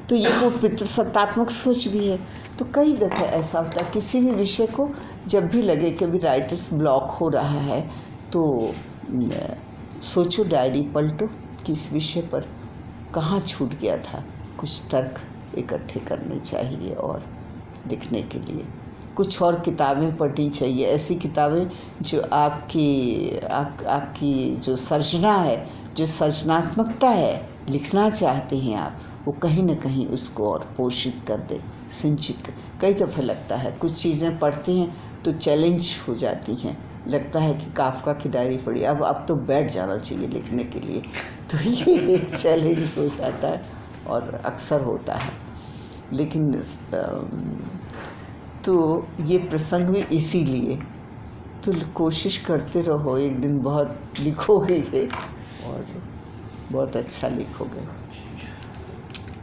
तो ये वो पितृसत्तात्मक सोच भी है। तो कई दफ़े ऐसा होता है किसी भी विषय को जब भी लगे कि अभी राइटर्स ब्लॉक हो रहा है तो सोचो, डायरी पलटो, किस विषय पर कहाँ छूट गया था, कुछ तर्क इकट्ठे करने चाहिए और लिखने के लिए कुछ और किताबें पढ़नी चाहिए, ऐसी किताबें जो आपकी जो सर्जना है, जो सृजनात्मकता है, लिखना चाहते हैं आप, वो कहीं ना कहीं उसको और पोषित कर दे, सिंचित। कई दफ़े लगता है कुछ चीज़ें पढ़ते हैं तो चैलेंज हो जाती हैं, लगता है कि काफका की डायरी पढ़ी, अब तो बैठ जाना चाहिए लिखने के लिए, तो ये एक चैलेंज हो जाता है और अक्सर होता है। लेकिन तो ये प्रसंग भी इसीलिए, तो कोशिश करते रहो, एक दिन बहुत लिखोगे और बहुत अच्छा लिखोगे।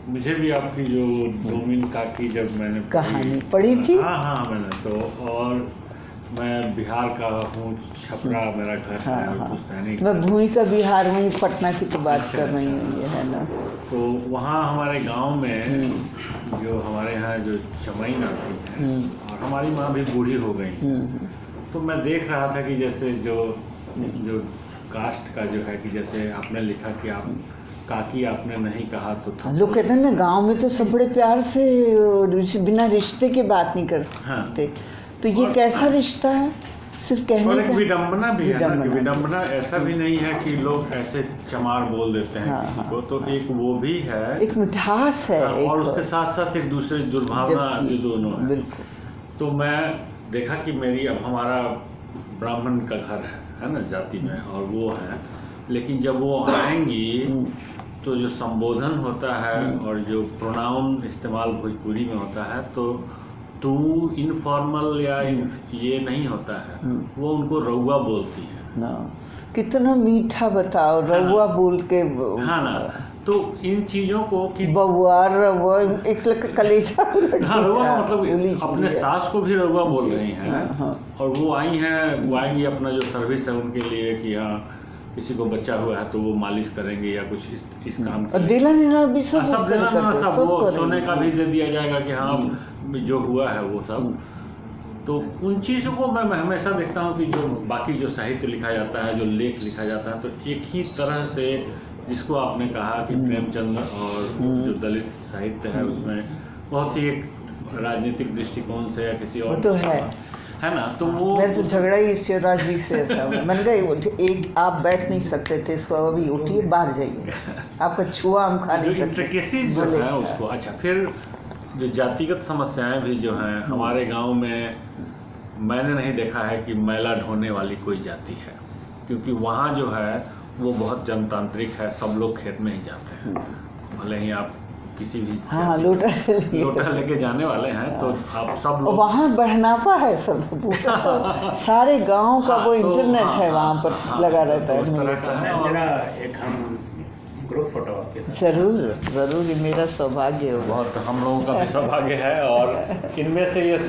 मुझे भी आपकी जो डोमिन काकी जब मैंने कहानी पढ़ी थी। हाँ मैंने तो, और मैं बिहार का हूँ, छपरा मेरा घर है और पुश्तैनी मैं भूमि का बिहार में पटना की तो बात कर रही हूँ, ये है ना। तो वहाँ हमारे गांव में जो हमारे यहाँ जो चमैन आती है और हमारी माँ भी बूढ़ी हो गई, तो मैं देख रहा था कि जैसे जो कास्ट का जो है कि जैसे आपने लिखा कि आप काकी आपने नहीं कहा तो था। लोग कहते हैं ना गांव में तो सब बड़े प्यार से बिना रिश्ते के बात नहीं कर सकते। तो ये कैसा रिश्ता है? सिर्फ कहने और एक का विडम्बना भी है ना, कि विडम्बना ऐसा भी नहीं है कि लोग ऐसे चमार बोल देते हैं किसी को, तो एक वो भी है, एक मिठास है, और उसके साथ साथ एक दूसरे दुर्भावना, ये दोनों है। बिल्कुल। तो मैं देखा कि मेरी अब हमारा ब्राह्मण का घर है ना जाति में, और वो है, लेकिन जब वो आएंगी तो जो संबोधन होता है और जो प्रोनाउन इस्तेमाल भोजपुरी में होता है, तो तू इनफॉर्मल या ये नहीं होता है, वो उनको रउआ बोलती है ना। कितना मीठा बताओ, रउआ बोल के। हाँ ना, तो इन चीज़ों को कि बउआ रउआ एक कलेजा। हाँ, रउआ मतलब अपने सास को भी रउआ बोल रही हैं। और वो आई हैं, वो आएंगी अपना जो सर्विस है उनके लिए कि हाँ किसी को बच्चा हुआ है तो वो मालिश करेंगे या कुछ इस काम और देना लेना भी सब वो सोने का भी दे दिया जाएगा कि हाँ जो हुआ है वो सब। तो उन चीज़ों को मैं हमेशा देखता हूँ कि जो बाकी जो साहित्य लिखा जाता है, जो लेख लिखा जाता है, तो एक ही तरह से, जिसको आपने कहा कि प्रेमचंद्र और जो दलित साहित्य है उसमें बहुत ही एक राजनीतिक दृष्टिकोण से या किसी और तो है ना, तो वो मेरा तो झगड़ा ही शिवराज जी से ऐसा हुआ। मैंने कहा एक आप बैठ नहीं सकते थे, इसको अभी उठिए बाहर जाइए, आपका छुआ हम खा नहीं सकते जो है उसको। अच्छा, फिर जो जातिगत समस्याएं भी जो हैं हमारे गांव में, मैंने नहीं देखा है कि मैला ढोने वाली कोई जाति है, क्योंकि वहाँ जो है वो बहुत जनतांत्रिक है, सब लोग खेत में ही जाते हैं, भले ही आप किसी भी लोटा लेके जाने वाले हैं, तो आप सब लोग वहाँ बढ़नापा है सब सारे गांव का वो इंटरनेट है वहाँ पर लगा रहता है। उस तरह का है। और एक हम ग्रुप फोटो आपके साथ जरूर, ये मेरा सौभाग्य है। बहुत हम लोगों का भी सौभाग्य है, और इनमें से ये